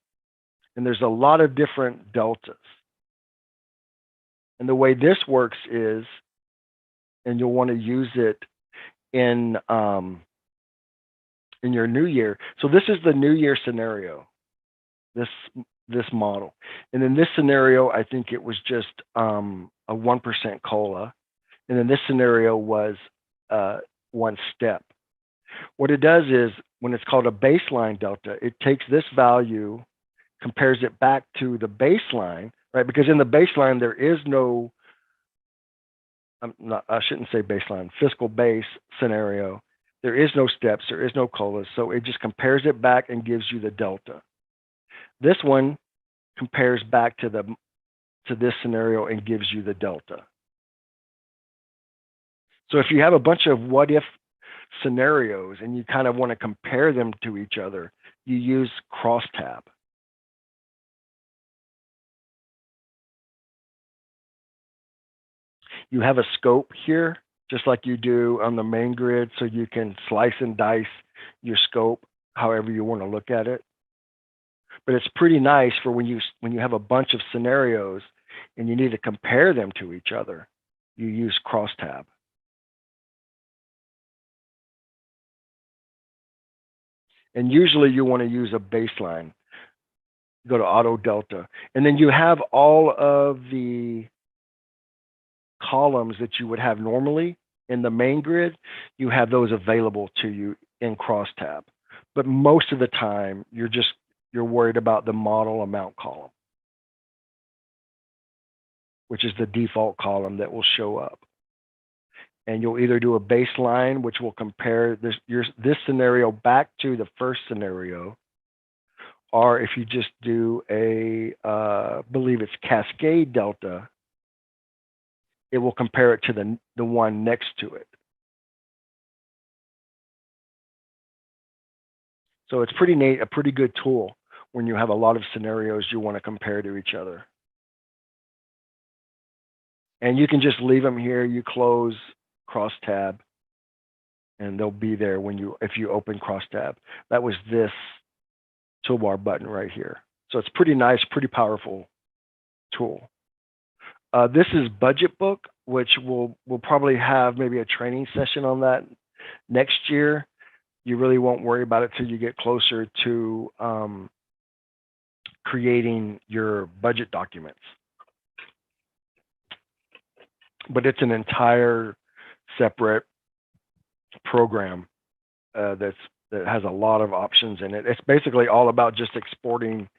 And there's a lot of different deltas. And the way this works is, and you'll want to use it in your new year. So this is the new year scenario, this model. And in this scenario, I think it was just a 1% COLA. And then this scenario was one step. What it does is, when it's called a baseline delta, it takes this value, compares it back to the baseline, right? Because in the baseline, there is no, I shouldn't say baseline, fiscal base scenario. There is no steps, there is no COLAs. So it just compares it back and gives you the delta. This one compares back to this scenario and gives you the delta. So if you have a bunch of what if scenarios and you kind of want to compare them to each other, you use crosstab. You have a scope here, just like you do on the main grid, so you can slice and dice your scope however you want to look at it. But it's pretty nice for when you have a bunch of scenarios and you need to compare them to each other, you use crosstab. And usually you want to use a baseline. Go to auto delta. And then you have all of the columns that you would have normally in the main grid. You have those available to you in crosstab. But most of the time, you're worried about the model amount column, which is the default column that will show up. And you'll either do a baseline, which will compare this scenario back to the first scenario, or if you just do a, believe it's cascade delta, it will compare it to the one next to it. So it's pretty neat, a pretty good tool when you have a lot of scenarios you want to compare to each other. And you can just leave them here. You close crosstab, and they'll be there if you open crosstab. That was this toolbar button right here. So it's pretty nice, pretty powerful tool. This is Budget Book, which we'll probably have maybe a training session on that next year. You really won't worry about it till you get closer to creating your budget documents. But it's an entire separate program that has a lot of options in it. It's basically all about just exporting,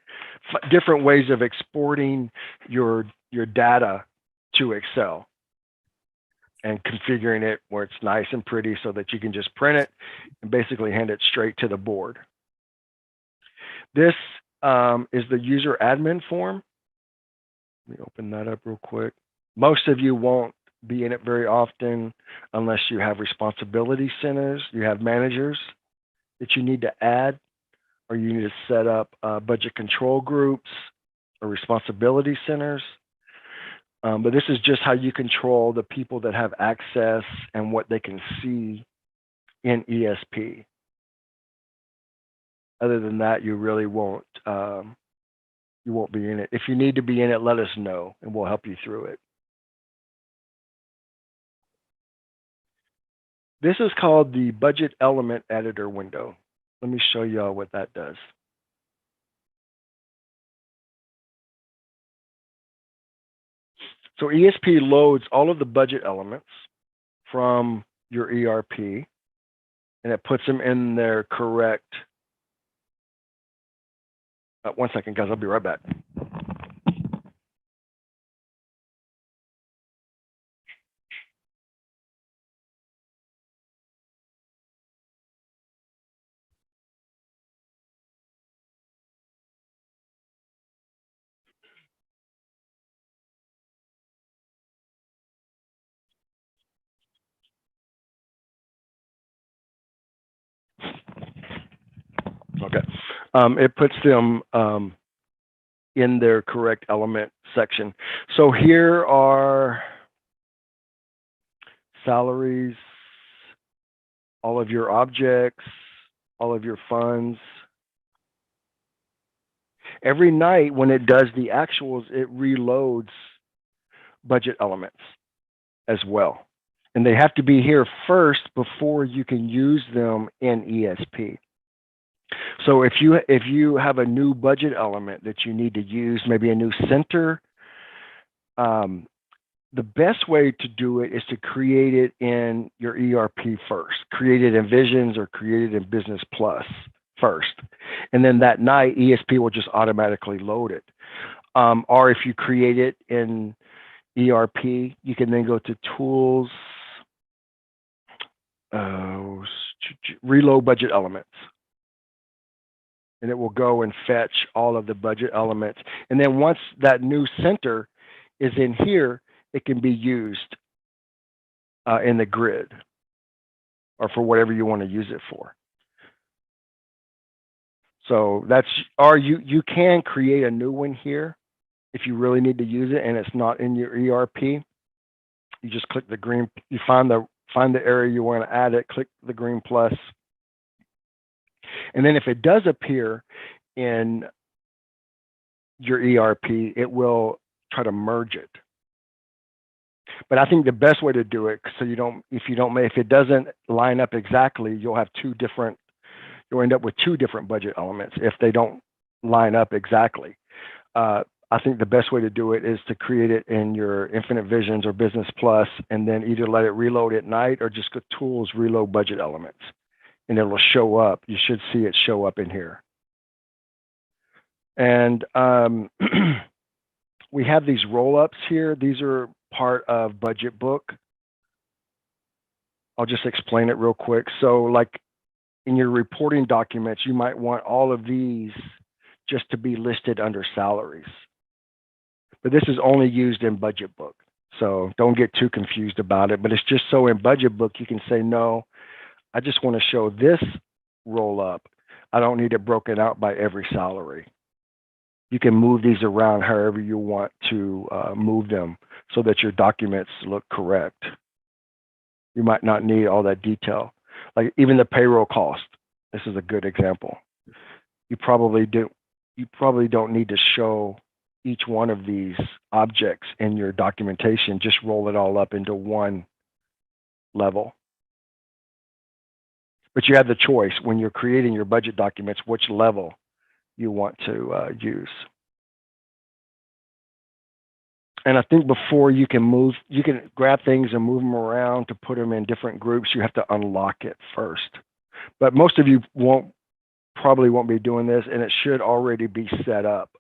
different ways of exporting your data to Excel and configuring it where it's nice and pretty so that you can just print it and basically hand it straight to the board. This is the user admin form. Let me open that up real quick. Most of you won't be in it very often unless you have responsibility centers, you have managers that you need to add, or you need to set up budget control groups or responsibility centers. But this is just how you control the people that have access and what they can see in ESP. Other than that, you really won't be in it. If you need to be in it, let us know and we'll help you through it. This is called the Budget Element Editor window. Let me show y'all what that does. So ESP loads all of the budget elements from your ERP, and it puts them in their correct. One second, guys, I'll be right back. Okay. It puts them in their correct element section. So here are salaries, all of your objects, all of your funds. Every night when it does the actuals, it reloads budget elements as well. And they have to be here first before you can use them in ESP. So if you have a new budget element that you need to use, maybe a new center, the best way to do it is to create it in your ERP first. Create it in Visions or create it in Business Plus first. And then that night, ESP will just automatically load it. Or if you create it in ERP, you can then go to Tools, Reload Budget Elements. And it will go and fetch all of the budget elements. And then once that new center is in here, it can be used in the grid or for whatever you want to use it for. So that's, or you can create a new one here if you really need to use it and it's not in your ERP. You just click the green, you find the area you want to add it, click the green plus. And then if it does appear in your ERP, it will try to merge it. But I think the best way to do it, so if it doesn't line up exactly, you'll end up with two different budget elements if they don't line up exactly. I think the best way to do it is to create it in your Infinite Visions or Business Plus, and then either let it reload at night or just go Tools, Reload Budget Elements, and it will show up. You should see it show up in here. And we have these roll-ups here. These are part of Budget Book. I'll just explain it real quick. So like in your reporting documents, you might want all of these just to be listed under salaries. But this is only used in Budget Book. So don't get too confused about it. But it's just so in Budget Book, you can say, no, I just want to show this roll up. I don't need it broken out by every salary. You can move these around however you want to move them so that your documents look correct. You might not need all that detail. Like even the payroll cost. This is a good example. You probably don't need to show each one of these objects in your documentation. Just roll it all up into one level. But you have the choice when you're creating your budget documents, which level you want to use. And I think before you can grab things and move them around to put them in different groups, you have to unlock it first. But most of you probably won't be doing this, and it should already be set up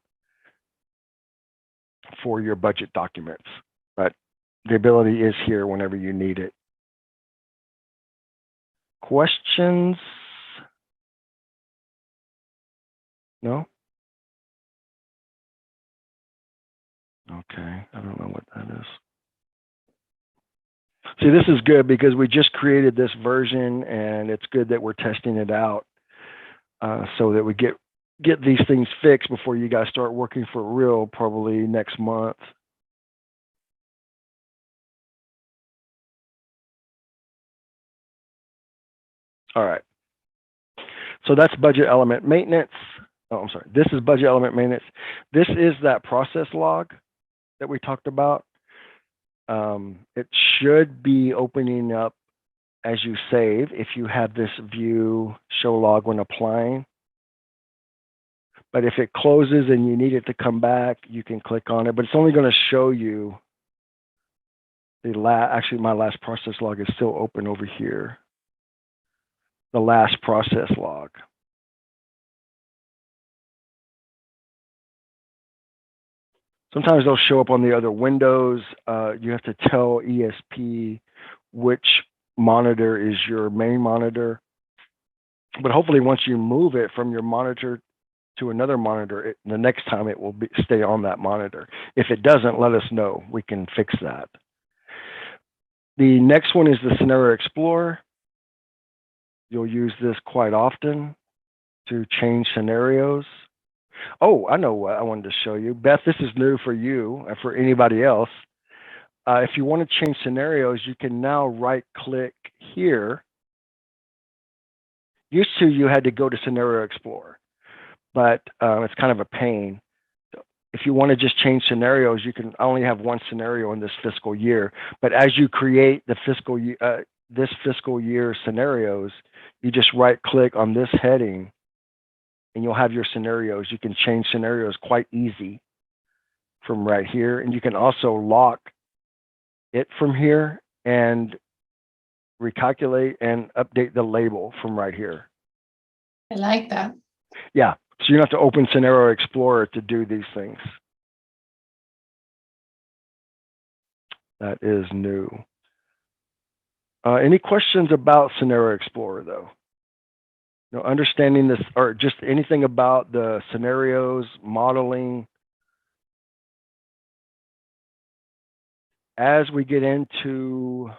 for your budget documents. But the ability is here whenever you need it. Questions? No? Okay, I don't know what that is. See, this is good because we just created this version, and it's good that we're testing it out so that we get these things fixed before you guys start working for real, probably next month. All right. So that's budget element maintenance. Oh, I'm sorry. This is budget element maintenance. This is that process log that we talked about. It should be opening up as you save if you have this view show log when applying. But if it closes and you need it to come back, you can click on it, but it's only going to show you Actually, my last process log is still open over here. The last process log. Sometimes they'll show up on the other windows. You have to tell ESP which monitor is your main monitor. But hopefully once you move it from your monitor to another monitor, the next time it will stay on that monitor. If it doesn't, let us know. We can fix that. The next one is the Scenario Explorer. You'll use this quite often to change scenarios. Oh, I know what I wanted to show you. Beth, this is new for you and for anybody else. If you want to change scenarios, you can now right-click here. Used to, you had to go to Scenario Explorer, but it's kind of a pain. If you want to just change scenarios, you can only have one scenario in this fiscal year. But as you create the this fiscal year scenarios, you just right-click on this heading, and you'll have your scenarios. You can change scenarios quite easy from right here, and you can also lock it from here and recalculate and update the label from right here. I like that. Yeah, so you don't have to open Scenario Explorer to do these things. That is new. Any questions about Scenario Explorer though? You know, understanding this, or just anything about the scenarios, modeling. As we get into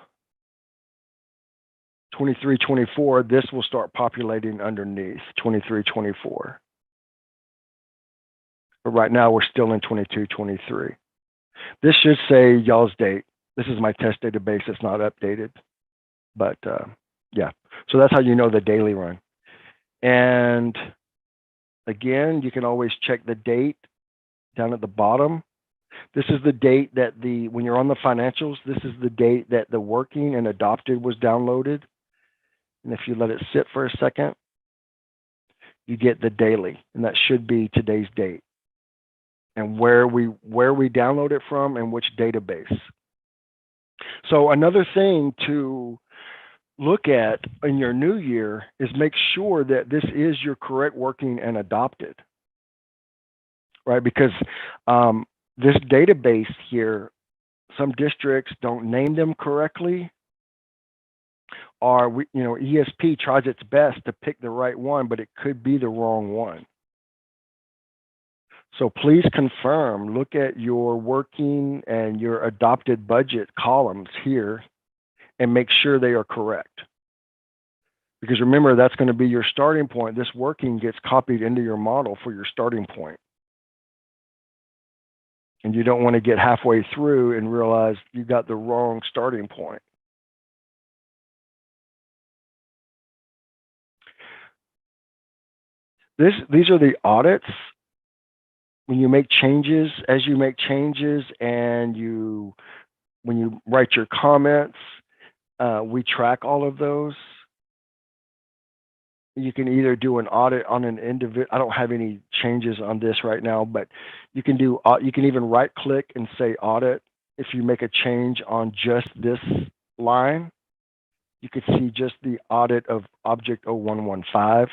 23, 24, this will start populating underneath 23, 24. But right now we're still in 22, 23. This should say y'all's date. This is my test database. It's not updated, but yeah. So that's how you know the daily run. And again, you can always check the date down at the bottom. This is the date that when you're on the financials, this is the date that the working and adopted was downloaded. And if you let it sit for a second, you get the daily, and that should be today's date and where we download it from and which database. So another thing to look at in your new year is make sure that this is your correct working and adopted, right? Because this database here, some districts don't name them correctly, or ESP tries its best to pick the right one, but it could be the wrong one. So please confirm, look at your working and your adopted budget columns here and make sure they are correct. Because remember, that's going to be your starting point. This working gets copied into your model for your starting point. And you don't want to get halfway through and realize you got the wrong starting point. These are the audits. When you make changes, as you make changes and when you write your comments, we track all of those. You can either do an audit on an individual. I don't have any changes on this right now, but you can even right click and say audit. If you make a change on just this line, you could see just the audit of object 0115.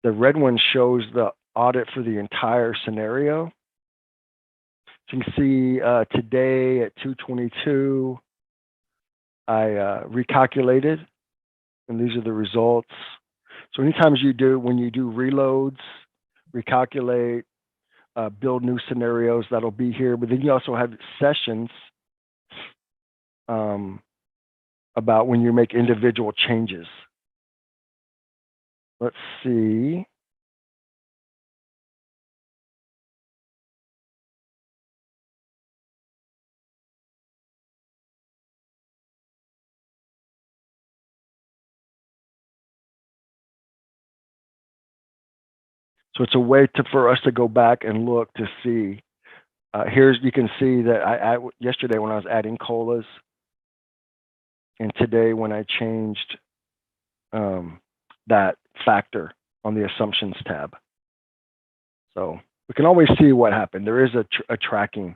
The red one shows the audit for the entire scenario. So you can see today at 2:22, I recalculated, and these are the results. So anytime when you do reloads, recalculate, build new scenarios, that'll be here. But then you also have sessions about when you make individual changes. Let's see. So it's a way for us to go back and look to see. You can see that yesterday when I was adding COLAs, and today when I changed that factor on the assumptions tab. So we can always see what happened. There is a tracking.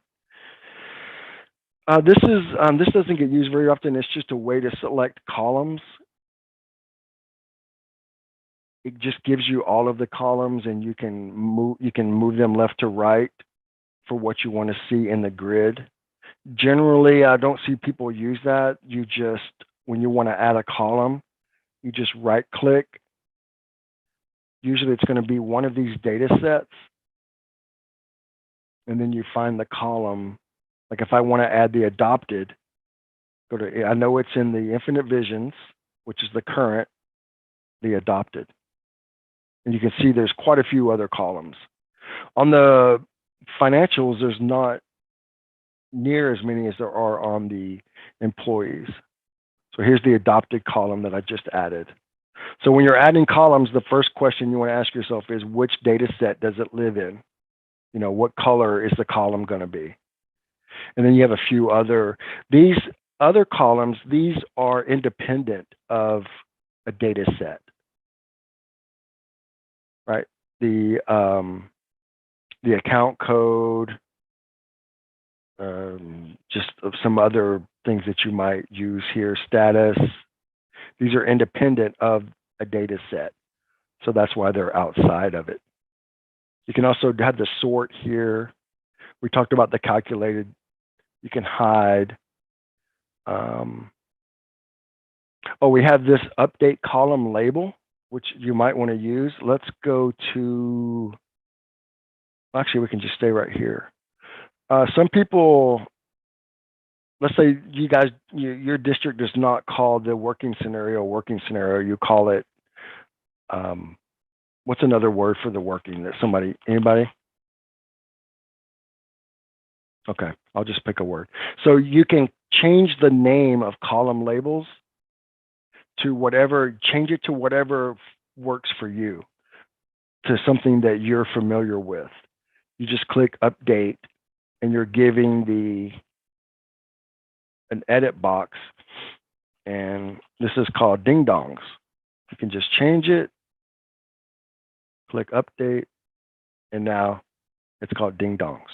This doesn't get used very often. It's just a way to select columns. It just gives you all of the columns, and you can move them left to right for what you want to see in the grid. Generally, I don't see people use that. You just, when you want to add a column, you just right click. Usually it's going to be one of these data sets, and then you find the column. Like if I want to add the adopted, go to, I know it's in the infinite visions, which is the current, the adopted. And you can see there's quite a few other columns. On the financials, there's not near as many as there are on the employees. So here's the adopted column that I just added. So when you're adding columns, the first question you want to ask yourself is, which data set does it live in? You know, what color is the column going to be? And then you have a few other, these other columns, these are independent of a data set, right? The account code, just some other things that you might use here, status. These are independent of a data set. So that's why they're outside of it. You can also have the sort here. We talked about the calculated. You can hide. Oh, we have this update column label, which you might want to use. Let's go to, actually, we can just stay right here. Some people, let's say you guys, your district does not call the working scenario, you call it, what's another word for the working that somebody, anybody? Okay, I'll just pick a word. So you can change the name of column labels to whatever, change it to whatever works for you, to something that you're familiar with. You just click update and you're giving an edit box, and this is called ding dongs. You can just change it, click update, and now it's called ding dongs.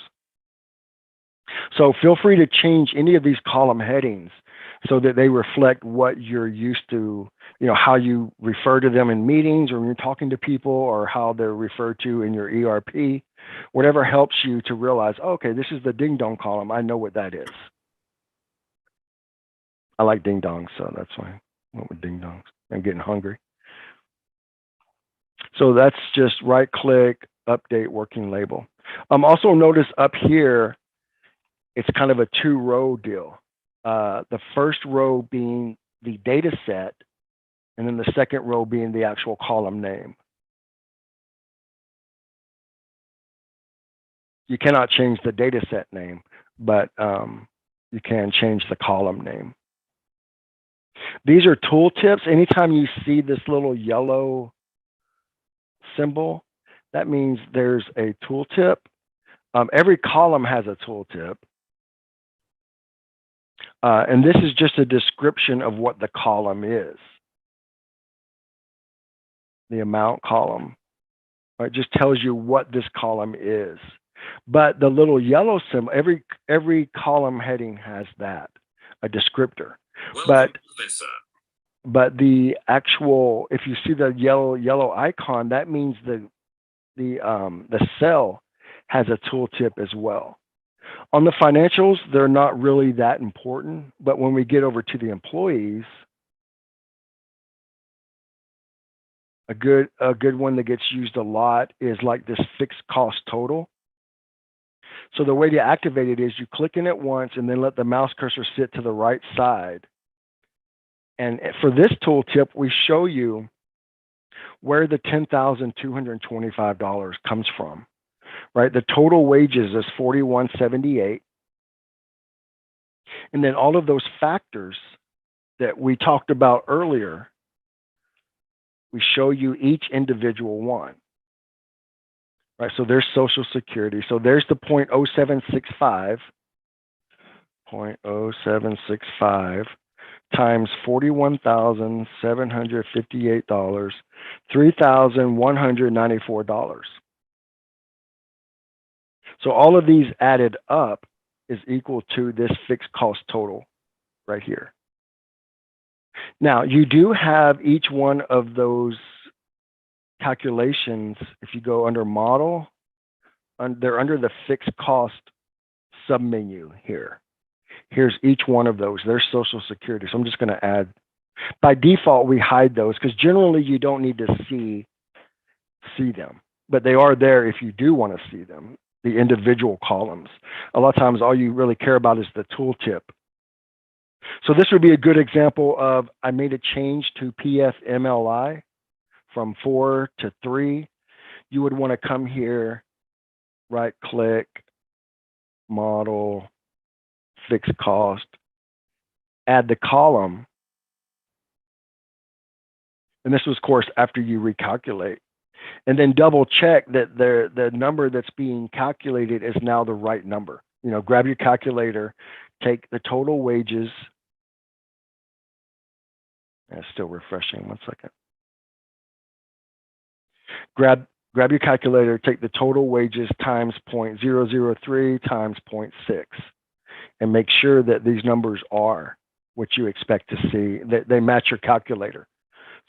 So feel free to change any of these column headings so that they reflect what you're used to, you know, how you refer to them in meetings or when you're talking to people, or how they're referred to in your ERP, whatever helps you to realize, oh, okay, this is the ding dong column. I know what that is. I like ding dongs, so that's why I went with ding dongs. I'm getting hungry. So that's just right click, update working label. Also notice up here, it's kind of a 2-row deal. The first row being the data set, and then the second row being the actual column name. You cannot change the data set name, but you can change the column name. These are tooltips. Anytime you see this little yellow symbol, that means there's a tooltip. Every column has a tooltip. And this is just a description of what the column is. The amount column, right, just tells you what this column is. But the little yellow symbol, every column heading has that, a descriptor. Welcome, Professor. But the actual, if you see the yellow icon, that means the cell has a tooltip as well. On the financials, they're not really that important, but when we get over to the employees, a good one that gets used a lot is like this fixed cost total. So the way to activate it is you click in it once and then let the mouse cursor sit to the right side. And for this tooltip, we show you where the $10,225 comes from, right? The total wages is $41.78. And then all of those factors that we talked about earlier, we show you each individual one, right? So there's Social Security. So there's the 0.0765, 0.0765 times $41,758, $3,194. So all of these added up is equal to this fixed cost total right here. Now, you do have each one of those calculations. If you go under model, they're under the fixed cost submenu here. Here's each one of those. There's Social Security. So I'm just going to add. By default, we hide those because generally you don't need to see them, but they are there if you do want to see them, the individual columns. A lot of times all you really care about is the tooltip. So this would be a good example of, I made a change to PFMLI from 4 to 3. You would want to come here, right click, model, fixed cost, add the column. And this was, of course, after you recalculate. And then double check that the number that's being calculated is now the right number. You know, grab your calculator, take the total wages. It's still refreshing, 1 second. Grab your calculator, take the total wages times 0.003 times 0.6, and make sure that these numbers are what you expect to see, that they match your calculator,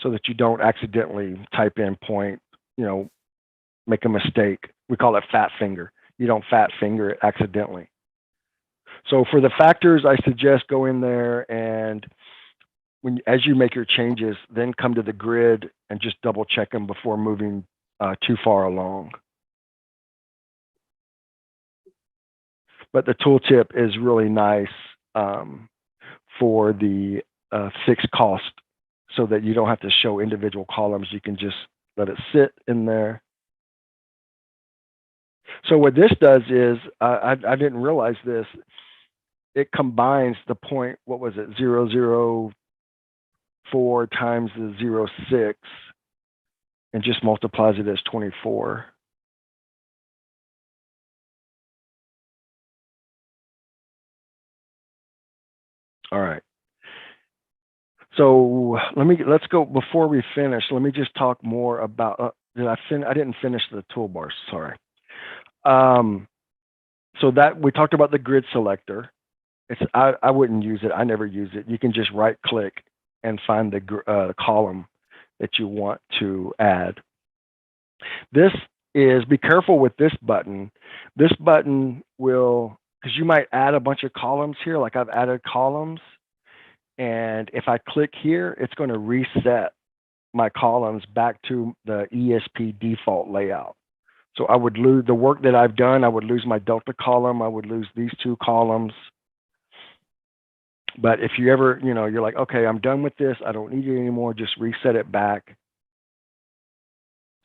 so that you don't accidentally type in make a mistake. We call it fat finger. You don't fat finger it accidentally. So for the factors, I suggest go in there and as you make your changes, then come to the grid and just double check them before moving too far along. But the tooltip is really nice for the fixed cost, so that you don't have to show individual columns. You can just let it sit in there. So what this does is, I didn't realize this, it combines the point, what was it, 004 times the 0.6, and just multiplies it as 24. All right. So let's go, before we finish, let me just talk more about, I didn't finish the toolbars, sorry. So that we talked about the grid selector. I wouldn't use it. I never use it. You can just right click and find the column that you want to add. This is, be careful with this button. This button will, because you might add a bunch of columns here, like I've added columns. And if I click here, it's going to reset my columns back to the ESP default layout. So I would lose the work that I've done. I would lose my Delta column. I would lose these 2 columns. But if you ever, you're like, okay, I'm done with this, I don't need it anymore, just reset it back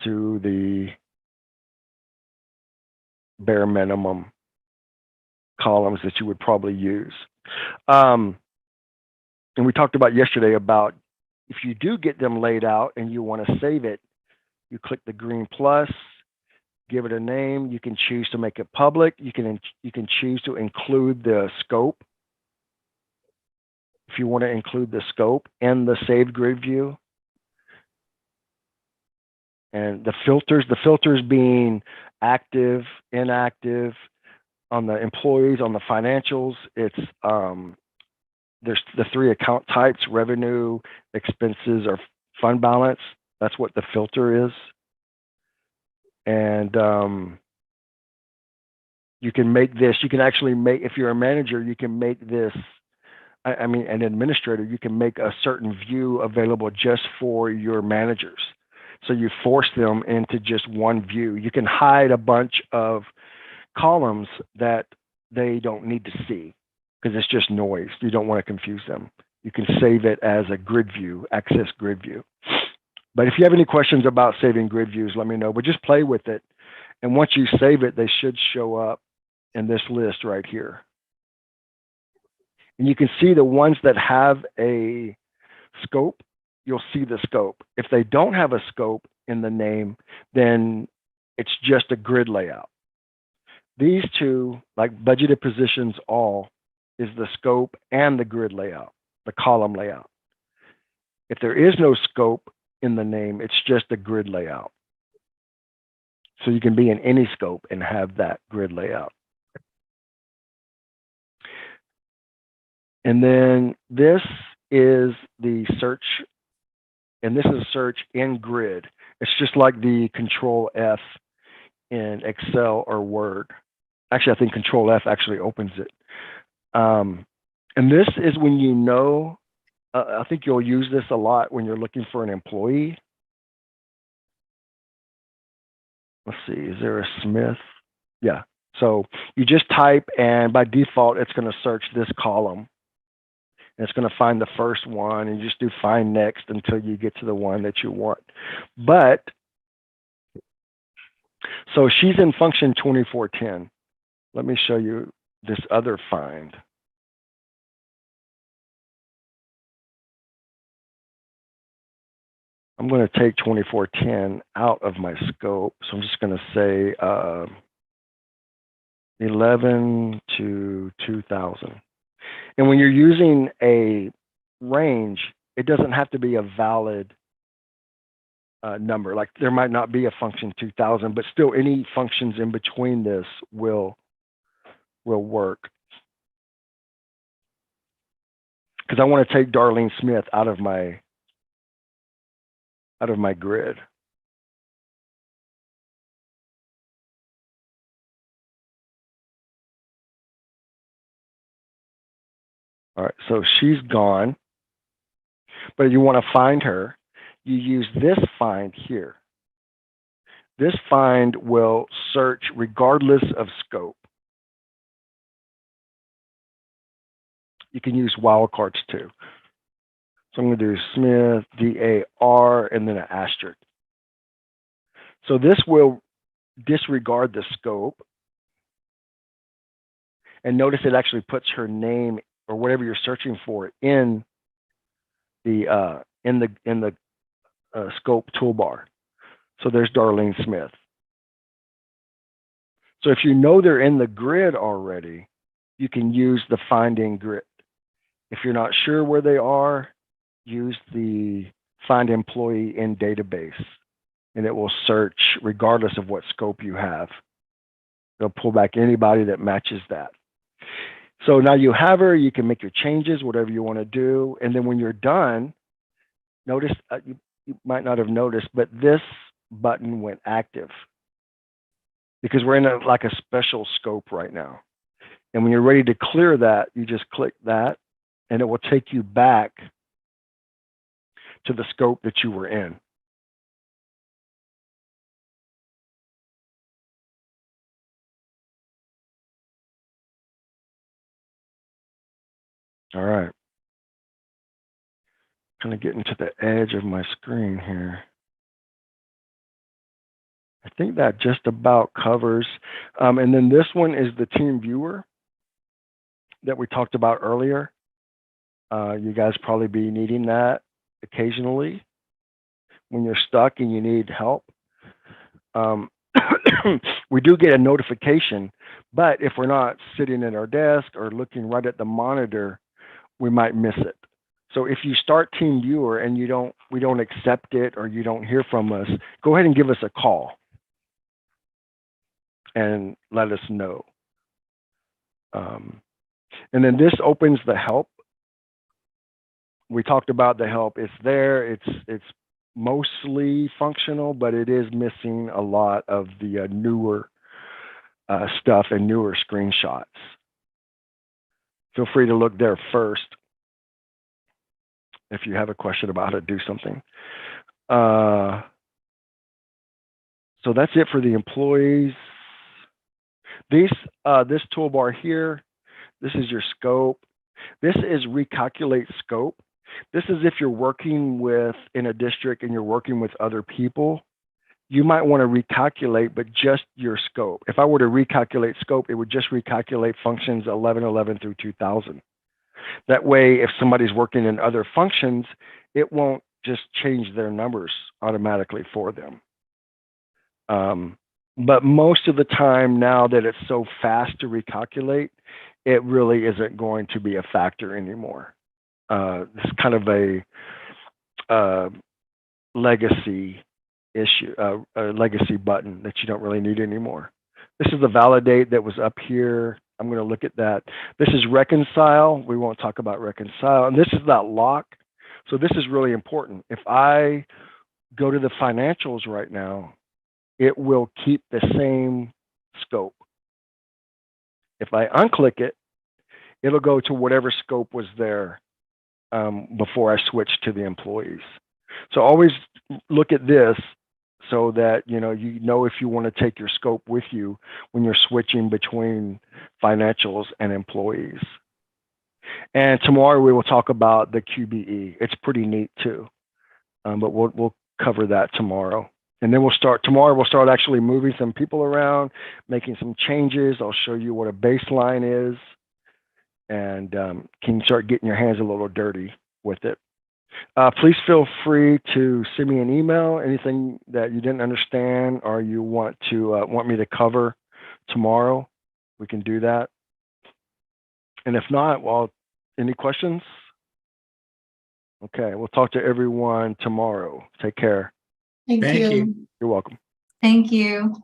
to the bare minimum columns that you would probably use. And we talked about yesterday about, if you do get them laid out and you want to save it, you click the green plus, give it a name. You can choose to make it public. You can choose to include the scope, if you want to include the scope and the saved grid view. And the filters being active, inactive, on the employees, on the financials, it's there's the 3 account types: revenue, expenses, or fund balance. That's what the filter is. And you can make this, you can actually make, if you're a manager, you can make this, I mean, an administrator, you can make a certain view available just for your managers. So you force them into just one view. You can hide a bunch of columns that they don't need to see because it's just noise. You don't want to confuse them. You can save it as a grid view, access grid view. But if you have any questions about saving grid views, let me know. But just play with it. And once you save it, they should show up in this list right here. And you can see the ones that have a scope, you'll see the scope. If they don't have a scope in the name, then it's just a grid layout. These 2, like budgeted positions all, is the scope and the grid layout, the column layout. If there is no scope in the name, it's just a grid layout. So you can be in any scope and have that grid layout. And then this is the search, and this is a search in grid. It's just like the Control F in Excel or Word. Actually, I think Control F actually opens it. And this is when you know, I think you'll use this a lot when you're looking for an employee. Let's see, is there a Smith? Yeah. So you just type, and by default, it's going to search this column. And it's going to find the first one, and you just do find next until you get to the one that you want. But, so she's in function 2410. Let me show you this other find. I'm going to take 2410 out of my scope. So I'm just going to say 11 to 2000. And when you're using a range, it doesn't have to be a valid number. Like there might not be a function 2000, but still any functions in between this will work. Because I want to take Darlene Smith out of my grid. All right, so she's gone, but you want to find her, you use this find here. This find will search regardless of scope. You can use wildcards too. So I'm going to do Smith, D-A-R, and then an asterisk. So this will disregard the scope. And notice it actually puts her name or whatever you're searching for in the scope toolbar. So there's Darlene Smith. So if you know they're in the grid already, you can use the finding grid. If you're not sure where they are, use the find employee in database, and it will search regardless of what scope you have. It'll pull back anybody that matches that. So now you have her, you can make your changes, whatever you want to do. And then when you're done, notice, you might not have noticed, but this button went active because we're in like a special scope right now. And when you're ready to clear that, you just click that and it will take you back to the scope that you were in. All right. Kind of getting to the edge of my screen here. I think that just about covers. And then this one is the team viewer that we talked about earlier. You guys probably be needing that occasionally when you're stuck and you need help. We do get a notification, but if we're not sitting at our desk or looking right at the monitor, we might miss it. So if you start Team Viewer and we don't accept it or you don't hear from us, go ahead and give us a call and let us know. And then this opens the help. We talked about the help. It's there. It's mostly functional, but it is missing a lot of the newer stuff and newer screenshots. Feel free to look there first if you have a question about how to do something. So that's it for the employees. This toolbar here, this is your scope. This is recalculate scope. This is if you're working in a district and you're working with other people, you might want to recalculate, but just your scope. If I were to recalculate scope, it would just recalculate functions 1111 through 2000. That way, if somebody's working in other functions, it won't just change their numbers automatically for them. But most of the time now that it's so fast to recalculate, it really isn't going to be a factor anymore. It's kind of a legacy issue, a legacy button that you don't really need anymore. This is the validate that was up here. I'm going to look at that. This is reconcile. We won't talk about reconcile. And this is that lock. So this is really important. If I go to the financials right now, it will keep the same scope. If I unclick it, it'll go to whatever scope was there before I switch to the employees. So always look at this so that you know if you want to take your scope with you when you're switching between financials and employees. And tomorrow we will talk about the QBE. It's pretty neat too, but we'll cover that tomorrow. And then tomorrow we'll start actually moving some people around, making some changes. I'll show you what a baseline is, and can start getting your hands a little dirty with it. Please feel free to send me an email, anything that you didn't understand or you want me to cover tomorrow. We can do that. And if not, well, any questions? Okay, we'll talk to everyone tomorrow. Take care. Thank Thank you. you. You're welcome. Thank you.